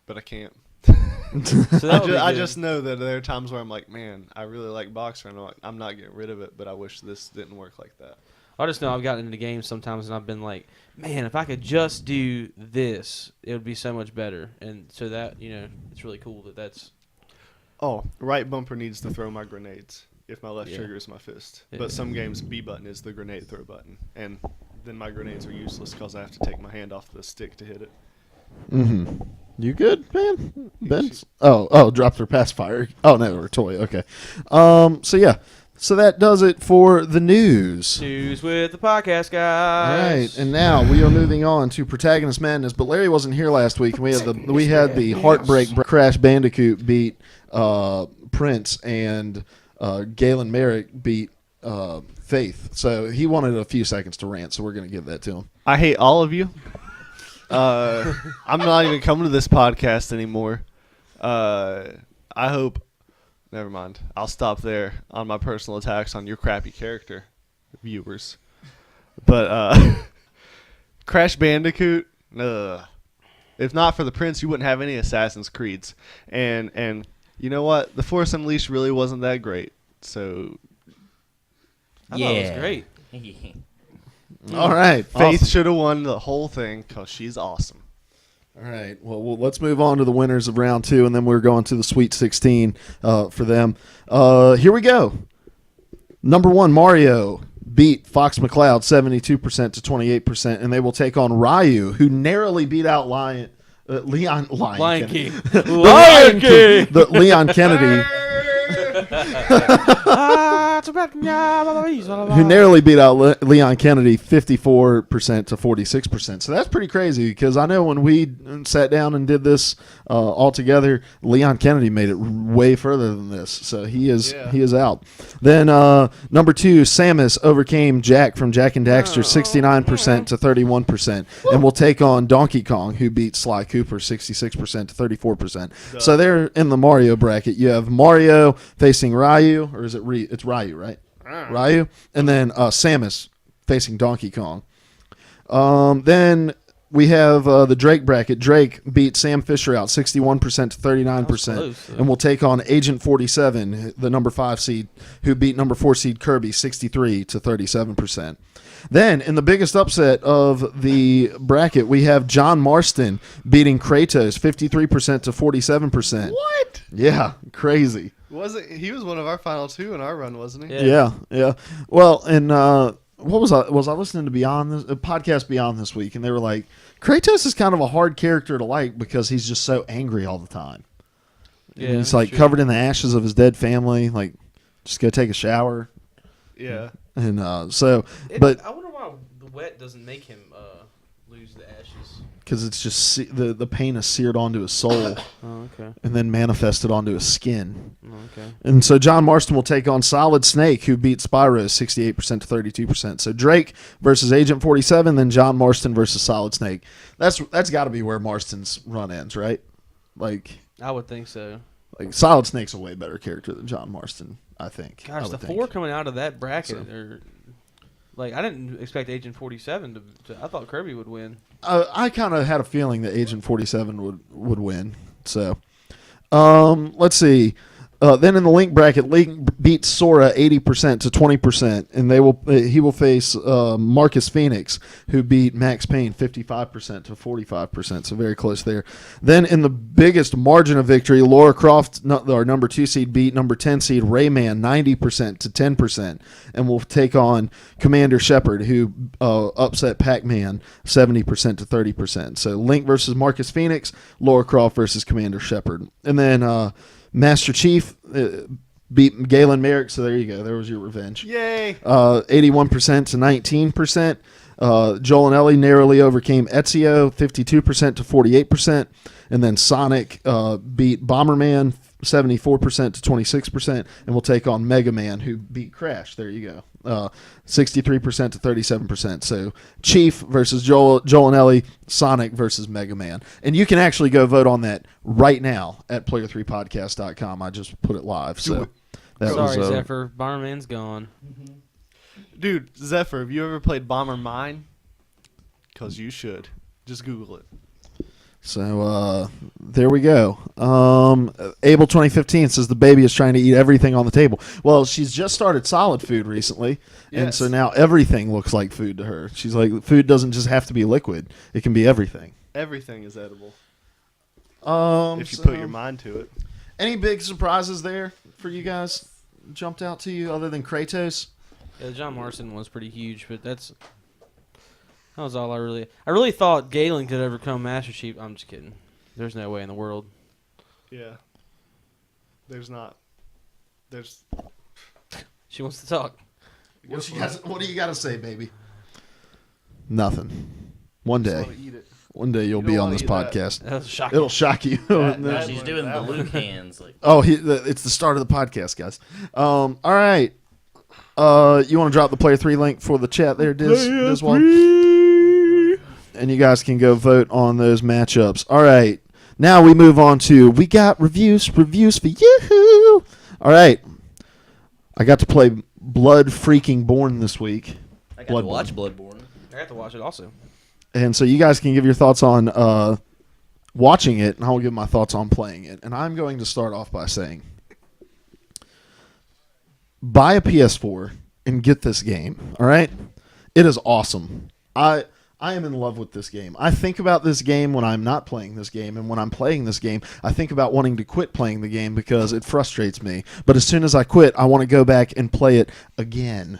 I can't. I just know that there are times where I'm like, man, I really like boxer, and I'm not getting rid of it, but I wish this didn't work like that. I just know I've gotten into games sometimes and I've been like, man, if I could just do this, it would be so much better. And so that, it's really cool that's... Oh, right bumper needs to throw my grenades if my left trigger is my fist. Yeah. But some games, B button is the grenade throw button. And then my grenades are useless because I have to take my hand off the stick to hit it. Mm-hmm. You good, man? Ben? Oh, drop their pacifier. Oh, no, or toy. Okay. So that does it for the news. News with the podcast, guys. All right, and now we are moving on to Protagonist Madness. But Larry wasn't here last week, and we had the Heartbreak Crash Bandicoot beat Prince, and Galen Merrick beat Faith. So he wanted a few seconds to rant, so we're going to give that to him. I hate all of you. I'm not even coming to this podcast anymore. I hope... Never mind. I'll stop there on my personal attacks on your crappy character, viewers. But Crash Bandicoot, if not for the Prince, you wouldn't have any Assassin's Creeds. And you know what? The Force Unleashed really wasn't that great. So I thought it was great. All right. Faith should have won the whole thing because she's awesome. All right. Well, let's move on to the winners of round 2, and then we're going to the Sweet 16 for them. Here we go. Number 1, Mario beat Fox McCloud 72% to 28%, and they will take on Ryu, who narrowly beat out Lion King. Lion King. The Leon Kennedy. Who narrowly beat out Leon Kennedy 54% to 46%. So that's pretty crazy because I know when we sat down and did this all together, Leon Kennedy made it way further than this. So he is out. Then number 2, Samus overcame Jack from Jack and Daxter 69% to 31%, and will take on Donkey Kong, who beat Sly Cooper 66% to 34%. So they're in the Mario bracket. You have Mario facing Ryu, or is it it's Ryu, right? Ryu, and then Samus facing Donkey Kong. Then we have the Drake bracket. Drake beat Sam Fisher out 61% to 39%, and will take on Agent 47, the number 5 seed, who beat number 4 seed Kirby 63 to 37%. Then, in the biggest upset of the bracket, we have John Marston beating Kratos 53% to 47%. What? Yeah, crazy. He was one of our final 2 in our run, wasn't he? Yeah. Well, and what was I listening to a podcast Beyond this week, and they were like, Kratos is kind of a hard character to like because he's just so angry all the time. Yeah, he's like covered in the ashes of his dead family, like Just go take a shower. Yeah. And but I wonder why the wet doesn't make him lose the ashes. because it's just the pain is seared onto his soul Oh, okay. and then manifested onto his skin. Oh, okay. And so John Marston will take on Solid Snake, who beat Spyro 68% to 32%. So Drake versus Agent 47, then John Marston versus Solid Snake. That's got to be where Marston's run ends, right? Like I would think so. Solid Snake's a way better character than John Marston, I think. Gosh, I the would four think. coming out of that bracket So. are like I didn't expect Agent 47 to. I thought Kirby would win. I kind of had a feeling that Agent 47 would win. So, let's see. Then in the Link bracket, Link beats Sora 80% to 20%, and he will face Marcus Phoenix, who beat Max Payne 55% to 45%, so very close there. Then in the biggest margin of victory, Laura Croft, our number 2 seed, beat number 10 seed Rayman 90% to 10%, and will take on Commander Shepard, who upset Pac-Man 70% to 30%. So Link versus Marcus Phoenix, Laura Croft versus Commander Shepard, and then Master Chief beat Galen Merrick, so there you go. There was your revenge. Yay! 81% to 19%. Joel and Ellie narrowly overcame Ezio, 52% to 48%. And then Sonic beat Bomberman, 74% to 26%. And will take on Mega Man, who beat Crash. There you go. 63% to 37%. So Chief versus Joel and Ellie, Sonic versus Mega Man. And you can actually go vote on that right now at player3podcast.com. I just put it live. So that Sorry, was, Zephyr. Bomberman's gone. Dude, Zephyr, have you ever played Bomber Mine? Because you should. Just Google it. So there we go. Abel 2015 says the baby is trying to eat everything on the table. Well, she's just started solid food recently, and Yes. so now everything looks like food to her. She's like, food doesn't just have to be liquid; it can be everything. Everything is edible. If you So, put your mind to it. any big surprises there for you guys jumped out to you other than Kratos? Yeah, John Marston was pretty huge, but that was all I really thought Galen could overcome Master Chief. I'm just kidding. There's no way in the world. Yeah. There's not. There's. She wants to talk. What do you got to say, baby? Nothing. One Just day. wanna eat it. One day you'll You be don't on wanna this eat that. podcast. That was shocking. It'll shock you. That She's one- doing that the one. Luke hands. Like, Oh, it's the start of the podcast, guys. All right. You want to drop the player 3 link for the chat there, Diswald? And you guys can go vote on those matchups. All right. Now we move on to we got reviews for you. All right. I got to play Blood freaking Born this week. I got to watch Bloodborne. I have to watch it also. And so you guys can give your thoughts on watching it, and I'll give my thoughts on playing it. And I'm going to start off by saying, buy a PS4 and get this game, all right? It is awesome. I am in love with this game. I think about this game when I'm not playing this game, and when I'm playing this game, I think about wanting to quit playing the game because it frustrates me. But as soon as I quit, I want to go back and play it again.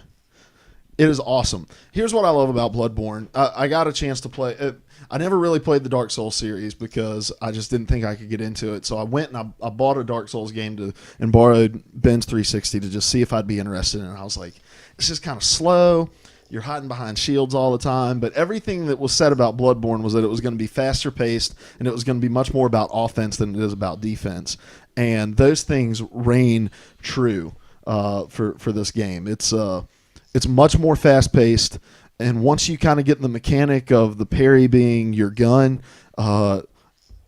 It is awesome. Here's what I love about Bloodborne. I got a chance to play it. I never really played the Dark Souls series because I just didn't think I could get into it. So I went and I bought a Dark Souls game and borrowed Ben's 360 to just see if I'd be interested in it. And I was like, it's just kind of slow. You're hiding behind shields all the time. But everything that was said about Bloodborne was that it was going to be faster paced and it was going to be much more about offense than it is about defense. And those things reign true for this game. It's much more fast paced. And once you kind of get in the mechanic of the parry being your gun,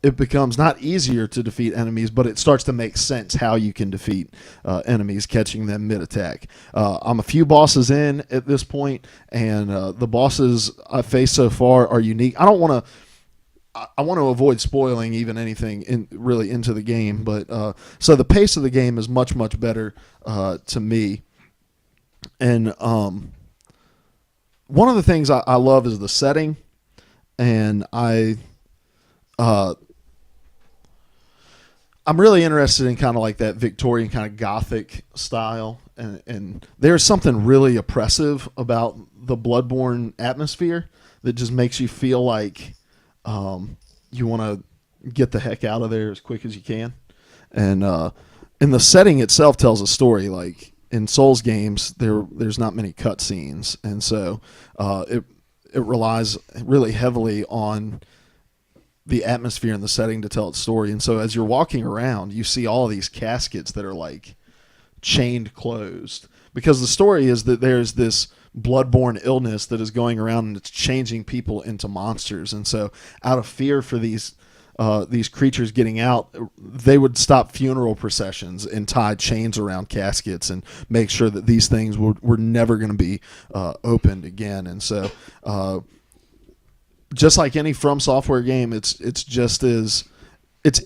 it becomes not easier to defeat enemies, but it starts to make sense how you can defeat enemies, catching them mid-attack. I'm a few bosses in at this point, and the bosses I've faced so far are unique. I want to avoid spoiling even anything really into the game, but so the pace of the game is much, much better to me. And one of the things I love is the setting, and I'm really interested in kind of like that Victorian kind of Gothic style, and there's something really oppressive about the Bloodborne atmosphere that just makes you feel like you want to get the heck out of there as quick as you can. And the setting itself tells a story. Like in Souls games there's not many cutscenes, and so it relies really heavily on the atmosphere and the setting to tell its story. And so as you're walking around, you see all these caskets that are like chained closed, because the story is that there's this bloodborne illness that is going around and it's changing people into monsters. And so out of fear for these creatures getting out, they would stop funeral processions and tie chains around caskets and make sure that these things were never going to be opened again. And so just like any From Software game, it's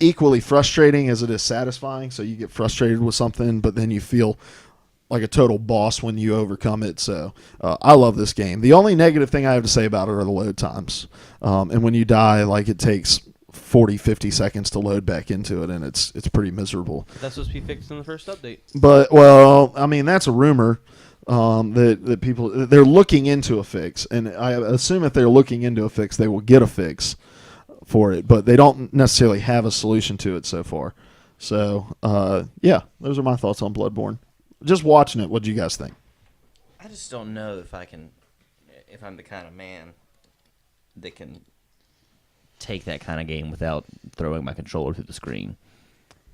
equally frustrating as it is satisfying. So you get frustrated with something, but then you feel like a total boss when you overcome it. So I love this game. The only negative thing I have to say about it are the load times. And when you die, like, it takes 40, 50 seconds to load back into it, and it's pretty miserable. That's supposed to be fixed in the first update. But, well, I mean, that's a rumor. That people, they're looking into a fix, and I assume if they're looking into a fix, they will get a fix for it, but they don't necessarily have a solution to it so far. So yeah, those are my thoughts on Bloodborne. Just watching it, what do you guys think? I just don't know if I'm the kind of man that can take that kind of game without throwing my controller through the screen.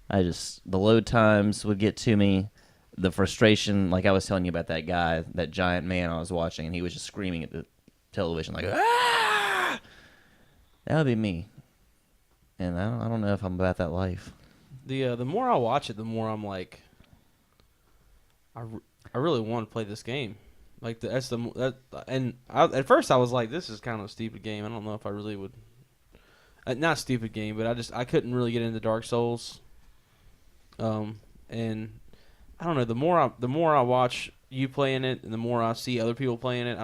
The load times would get to me. The frustration, like I was telling you about that guy, that giant man I was watching, and he was just screaming at the television like, "Ah!" That would be me. And I don't know if I'm about that life. The more I watch it, the more I'm like, I really want to play this game. Like at first I was like, this is kind of a stupid game. I don't know if I really would. Not stupid game, but I couldn't really get into Dark Souls. And I don't know. The more I watch you playing it, and the more I see other people playing it,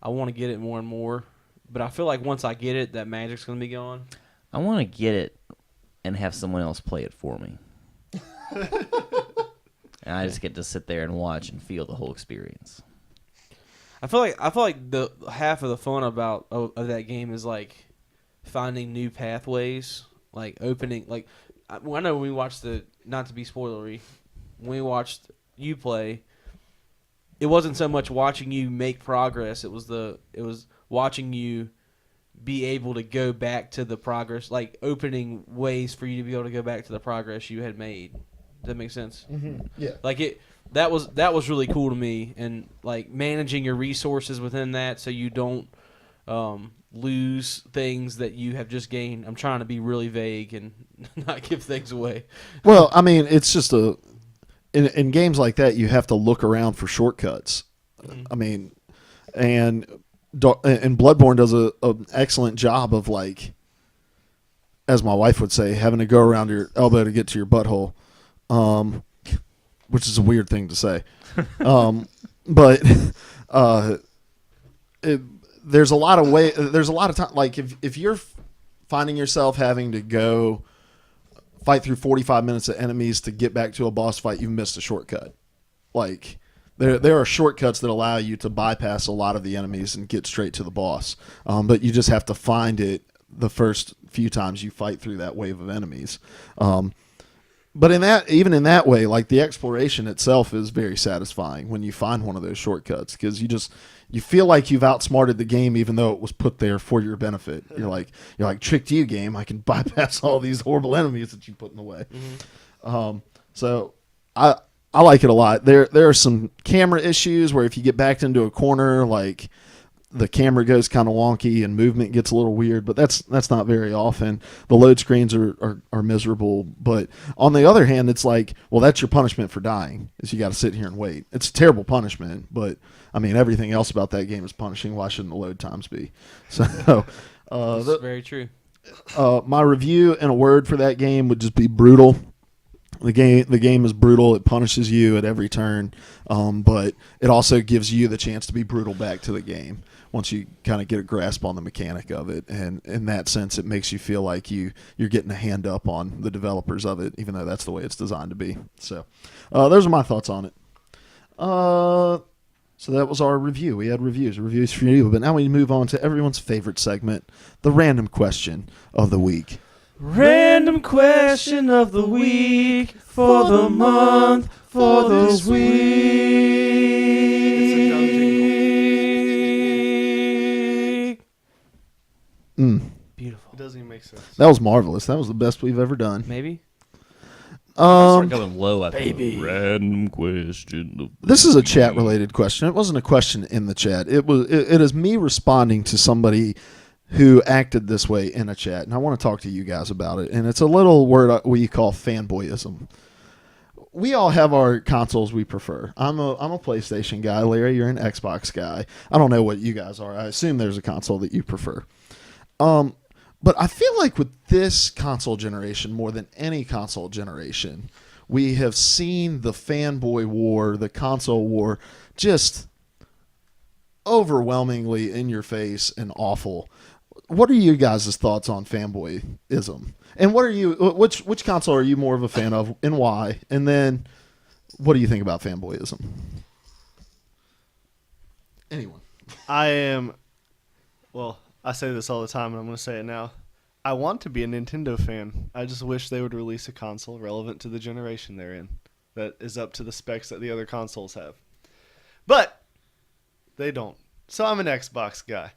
I want to get it more and more. But I feel like once I get it, that magic's gonna be gone. I want to get it and have someone else play it for me. And I just get to sit there and watch and feel the whole experience. I feel like the half of the fun of that game is like finding new pathways, like opening. Like I know when we watched not to be spoilery, when we watched you play, it wasn't so much watching you make progress. It was watching you be able to go back to the progress, like opening ways for you to be able to go back to the progress you had made. Does that make sense? Mm-hmm. Yeah. Like that was really cool to me, and like managing your resources within that so you don't lose things that you have just gained. I'm trying to be really vague and not give things away. Well, I mean, it's just in games like that, you have to look around for shortcuts. Mm-hmm. I mean, and Bloodborne does an excellent job of, like, as my wife would say, having to go around your elbow to get to your butthole, which is a weird thing to say. But there's a lot of time. Like, if you're finding yourself having to go fight through 45 minutes of enemies to get back to a boss fight, you've missed a shortcut. Like, there are shortcuts that allow you to bypass a lot of the enemies and get straight to the boss. But you just have to find it the first few times you fight through that wave of enemies. But even in that way, like, the exploration itself is very satisfying when you find one of those shortcuts, because you feel like you've outsmarted the game, even though it was put there for your benefit. You're like tricked you, game. I can bypass all these horrible enemies that you put in the way. Mm-hmm. So I like it a lot. There are some camera issues where if you get backed into a corner, like, the camera goes kind of wonky and movement gets a little weird, but that's not very often. The load screens are miserable, but on the other hand, it's like, well, that's your punishment for dying, is you got to sit here and wait. It's a terrible punishment, but I mean, everything else about that game is punishing. Why shouldn't the load times be? So that's very true. My review in a word for that game would just be brutal. The game is brutal. It punishes you at every turn, but it also gives you the chance to be brutal back to the game once you kind of get a grasp on the mechanic of it. And in that sense, it makes you feel like you're getting a hand up on the developers of it, even though that's the way it's designed to be. So those are my thoughts on it. So that was our review. We had reviews for you, but now we move on to everyone's favorite segment, the random question of the week. Random question of the week for the month for the It's a dumb jingle. weak. Beautiful. It doesn't even make sense. That was marvelous. That was the best we've ever done. Maybe. Start going low after the random question. This is a chat related question. It wasn't a question in the chat. It is me responding to somebody who acted this way in a chat, and I want to talk to you guys about it. And it's a little word we call fanboyism. We all have our consoles we prefer. I'm a PlayStation guy. Larry, you're an Xbox guy. I don't know what you guys are. I assume there's a console that you prefer. But I feel like with this console generation, more than any console generation, we have seen the fanboy war, the console war, just overwhelmingly in your face and awful. What are you guys' thoughts on fanboyism? And what are you? Which console are you more of a fan of, and why? And then, what do you think about fanboyism? Anyone? I am. Well, I say this all the time, and I'm going to say it now. I want to be a Nintendo fan. I just wish they would release a console relevant to the generation they're in that is up to the specs that the other consoles have. But they don't. So I'm an Xbox guy.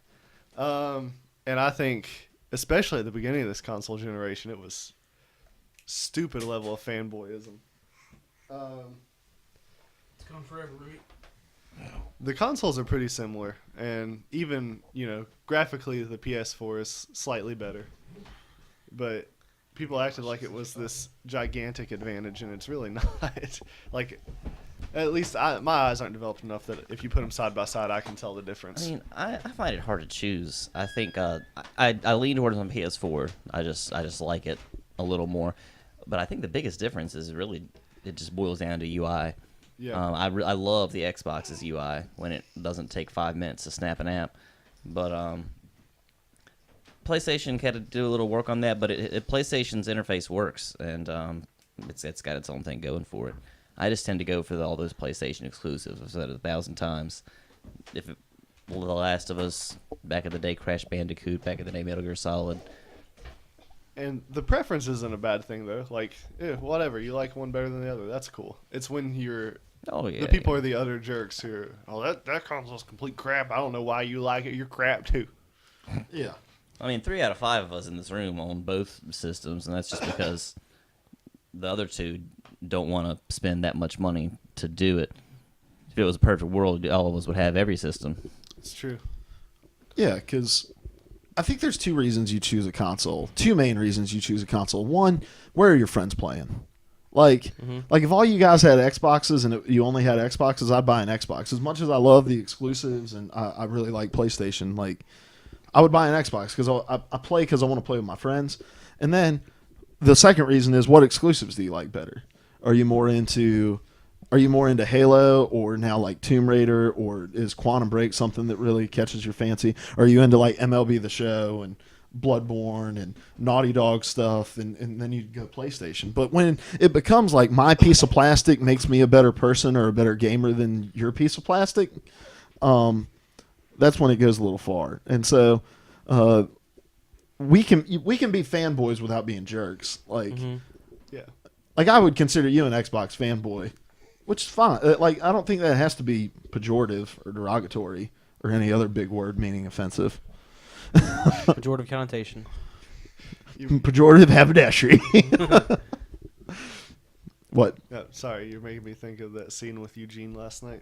And I think, especially at the beginning of this console generation, it was stupid level of fanboyism. It's gone forever, right? The consoles are pretty similar, and even, graphically the PS4 is slightly better. But people acted like it was this gigantic advantage, and it's really not. Like, at least my eyes aren't developed enough that if you put them side by side, I can tell the difference. I mean, I find it hard to choose. I think I lean towards on PS4. I just like it a little more. But I think the biggest difference is really it just boils down to UI. Yeah. I love the Xbox's UI when it doesn't take 5 minutes to snap an app. But PlayStation had to do a little work on that. But PlayStation's interface works, and it's got its own thing going for it. I just tend to go for all those PlayStation exclusives. I've said it 1,000 times. The Last of Us, back in the day, Crash Bandicoot, back in the day, Metal Gear Solid. And the preference isn't a bad thing, though. Like, whatever. You like one better than the other. That's cool. It's when the people are the other jerks who are, that console's complete crap. I don't know why you like it. You're crap, too. Yeah. I mean, 3 out of 5 of us in this room own both systems, and that's just because the other two don't want to spend that much money to do it. If it was a perfect world, all of us would have every system. It's true. Yeah, because I think there's two reasons you choose a console. Two main reasons you choose a console. One, where are your friends playing? Like if all you guys had Xboxes and you only had Xboxes, I'd buy an Xbox. As much as I love the exclusives and I really like PlayStation, like I would buy an Xbox because I play because I want to play with my friends. And then the second reason is, what exclusives do you like better? Are you more into Halo, or now like Tomb Raider, or is Quantum Break something that really catches your fancy? Are you into like MLB The Show and Bloodborne and Naughty Dog stuff, and then you go PlayStation? But when it becomes like my piece of plastic makes me a better person or a better gamer than your piece of plastic, that's when it goes a little far. And so we can be fanboys without being jerks. Like, Yeah. like I would consider you an Xbox fanboy, which is fine. Like, I don't think that has to be pejorative or derogatory or any other big word meaning offensive. Pejorative connotation. Pejorative haberdashery. What? Sorry, you're making me think of that scene with Eugene last night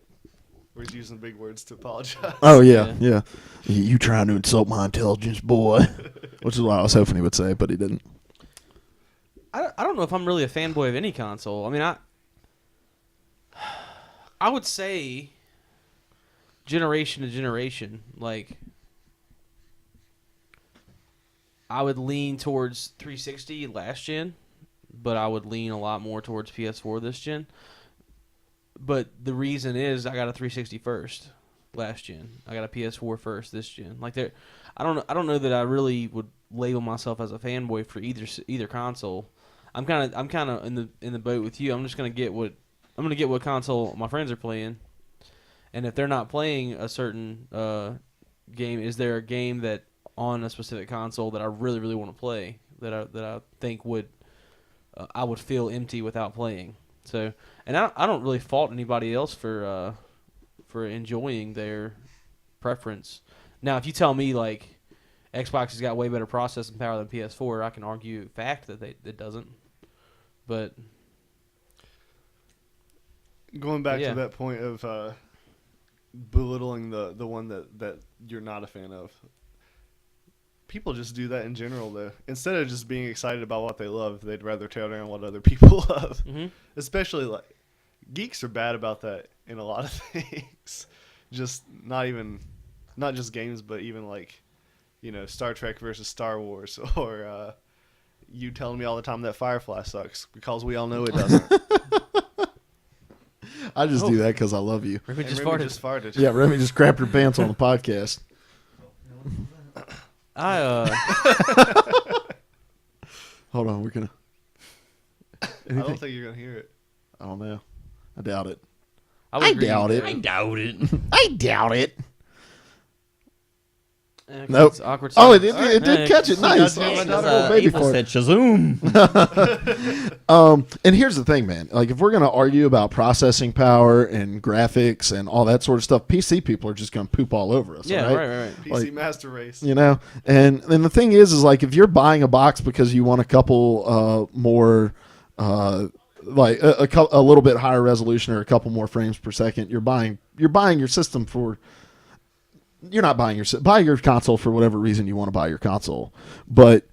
where he's using big words to apologize. Oh, yeah. You trying to insult my intelligence, boy? Which is what I was hoping he would say, but he didn't. I don't know if I'm really a fanboy of any console. I mean, I would say generation to generation, like I would lean towards 360 last gen, but I would lean a lot more towards PS4 this gen. But the reason is I got a 360 first last gen. I got a PS4 first this gen. Like I don't know that I really would label myself as a fanboy for either console. I'm kind of in the boat with you. I'm just gonna get what console my friends are playing, and if they're not playing a certain game, is there a game that on a specific console that I really really want to play that I think would I would feel empty without playing? So, and I don't really fault anybody else for enjoying their preference. Now, if you tell me like Xbox has got way better processing power than PS4, I can argue fact that it doesn't. But going back Yeah. to that point of belittling the one that you're not a fan of. People just do that in general, though. Instead of just being excited about what they love, they'd rather tear down what other people love. Mhm. Especially, like, geeks are bad about that in a lot of things. Just not just games, but even, like, you know, Star Trek versus Star Wars, or you telling me all the time that Firefly sucks, because we all know it doesn't. I just do that because I love you. Remy And just Remy farted. just farted. Yeah, Remy just crapped her pants on the podcast. Hold on, we're gonna. I don't think you're going to hear it. I don't know. I doubt it. would I agree doubt with it. that. I doubt it. I doubt it. Okay, Nope. it's awkward Oh, it silence. did, it did Yeah, catch it. Nice. Yeah, Oh, my got a daughter- little baby April fart. said Shazoom. And here's the thing, man. Like, if we're gonna argue about processing power and graphics and all that sort of stuff, PC people are just gonna poop all over us. Yeah, all right. PC Like- Master Race. You know, and the thing is like if you're buying a box because you want a couple more, like a little bit higher resolution or a couple more frames per second, you're buying your system for. You're not buying buy your console for whatever reason you want to buy your console, but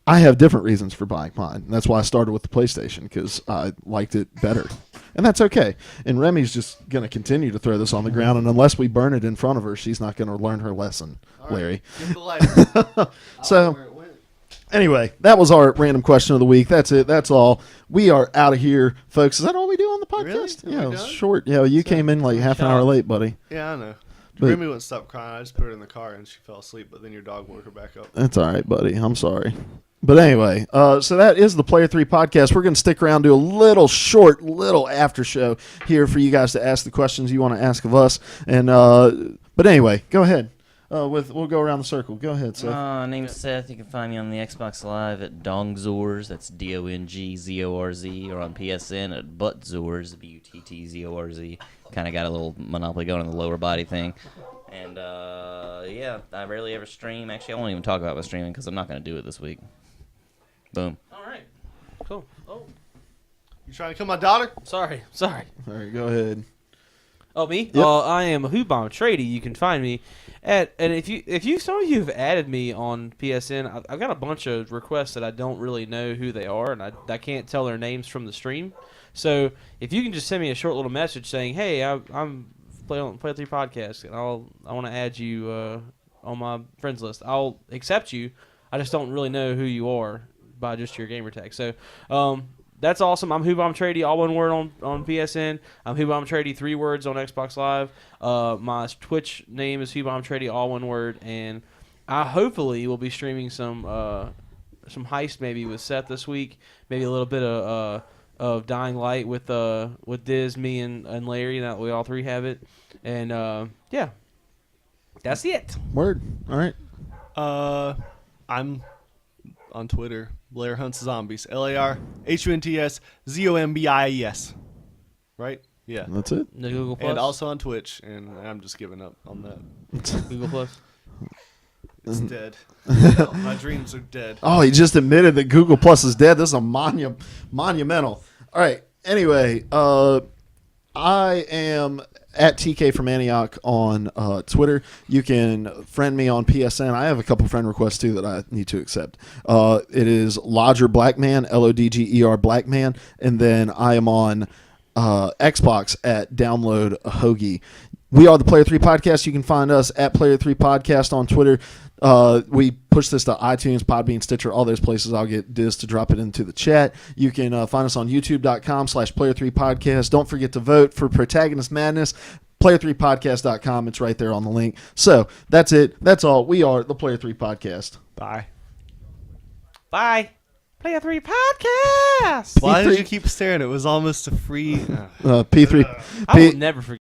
I have different reasons for buying mine. That's why I started with the PlayStation, because I liked it better, and that's okay. And Remy's just gonna continue to throw this on the ground, and unless we burn it in front of her, she's not gonna learn her lesson, All right, Larry. give the lighter. So, anyway, that was our random question of the week. That's it. That's all. We are out of here, folks. Is that all we do on the podcast? Really? Yeah, Are it we was done? short. Yeah, you came in like half an hour late, buddy. Yeah, I know. But- Remy wouldn't stop crying. I just put her in the car and she fell asleep, but then your dog woke her back up. That's all right, buddy. I'm sorry. But anyway, so that is the Player 3 podcast. We're going to stick around, do a little after show here for you guys to ask the questions you want to ask of us. And but anyway, go ahead. We'll go around the circle. Go ahead, Seth. Name's Seth. You can find me on the Xbox Live at Dongzors. That's DONGZORZ, or on PSN at Buttzors, BUTTZORZ. Kind of got a little monopoly going on the lower body thing. And yeah, I rarely ever stream. Actually, I won't even talk about my streaming because I'm not going to do it this week. Boom. All right. Cool. Oh, You trying to kill my daughter? sorry. All right, go ahead. Oh, me? Yep. I am Hoobomb Trady. You can find me at, and if you some of you have added me on PSN, I've got a bunch of requests that I don't really know who they are, and I can't tell their names from the stream. So if you can just send me a short little message saying, "Hey, I'm Play 3 podcast, and I want to add you on my friends list," I'll accept you. I just don't really know who you are by just your gamer tag. So that's awesome. I'm Hoobomb Trady, all one word on PSN. I'm Hoobomb Trady, 3 words on Xbox Live. My Twitch name is Hoobomb Trady, all one word, and I hopefully will be streaming some heist maybe with Seth this week. Maybe a little bit of Dying Light with Diz, me, and Larry. Now that we all 3 have it, and yeah, that's it. Word. All right. I'm on Twitter. Blair Hunts Zombies. LARHUNTSZOMBIES. Right? Yeah. That's it. The Google Plus. And also on Twitch, and I'm just giving up on that. Google Plus. It's dead. My dreams are dead. Oh, he just admitted that Google Plus is dead. This is a monumental. All right. Anyway, I am at TK from Antioch on Twitter. You can friend me on PSN. I have a couple friend requests too that I need to accept. It is Lodger Blackman, LODGER Blackman, and then I am on Xbox at Download a Hoagie. We are the Player 3 Podcast. You can find us at Player 3 Podcast on Twitter. We push this to iTunes, Podbean, Stitcher, all those places. I'll get Diz to drop it into the chat. You can find us on youtube.com/Player3Podcast. Don't forget to vote for Protagonist Madness. Player3Podcast.com. It's right there on the link. So that's it. That's all. We are the Player 3 Podcast. Bye. Bye. Player 3 Podcast. Why did you keep staring? It was almost a free... P3. I will never forget.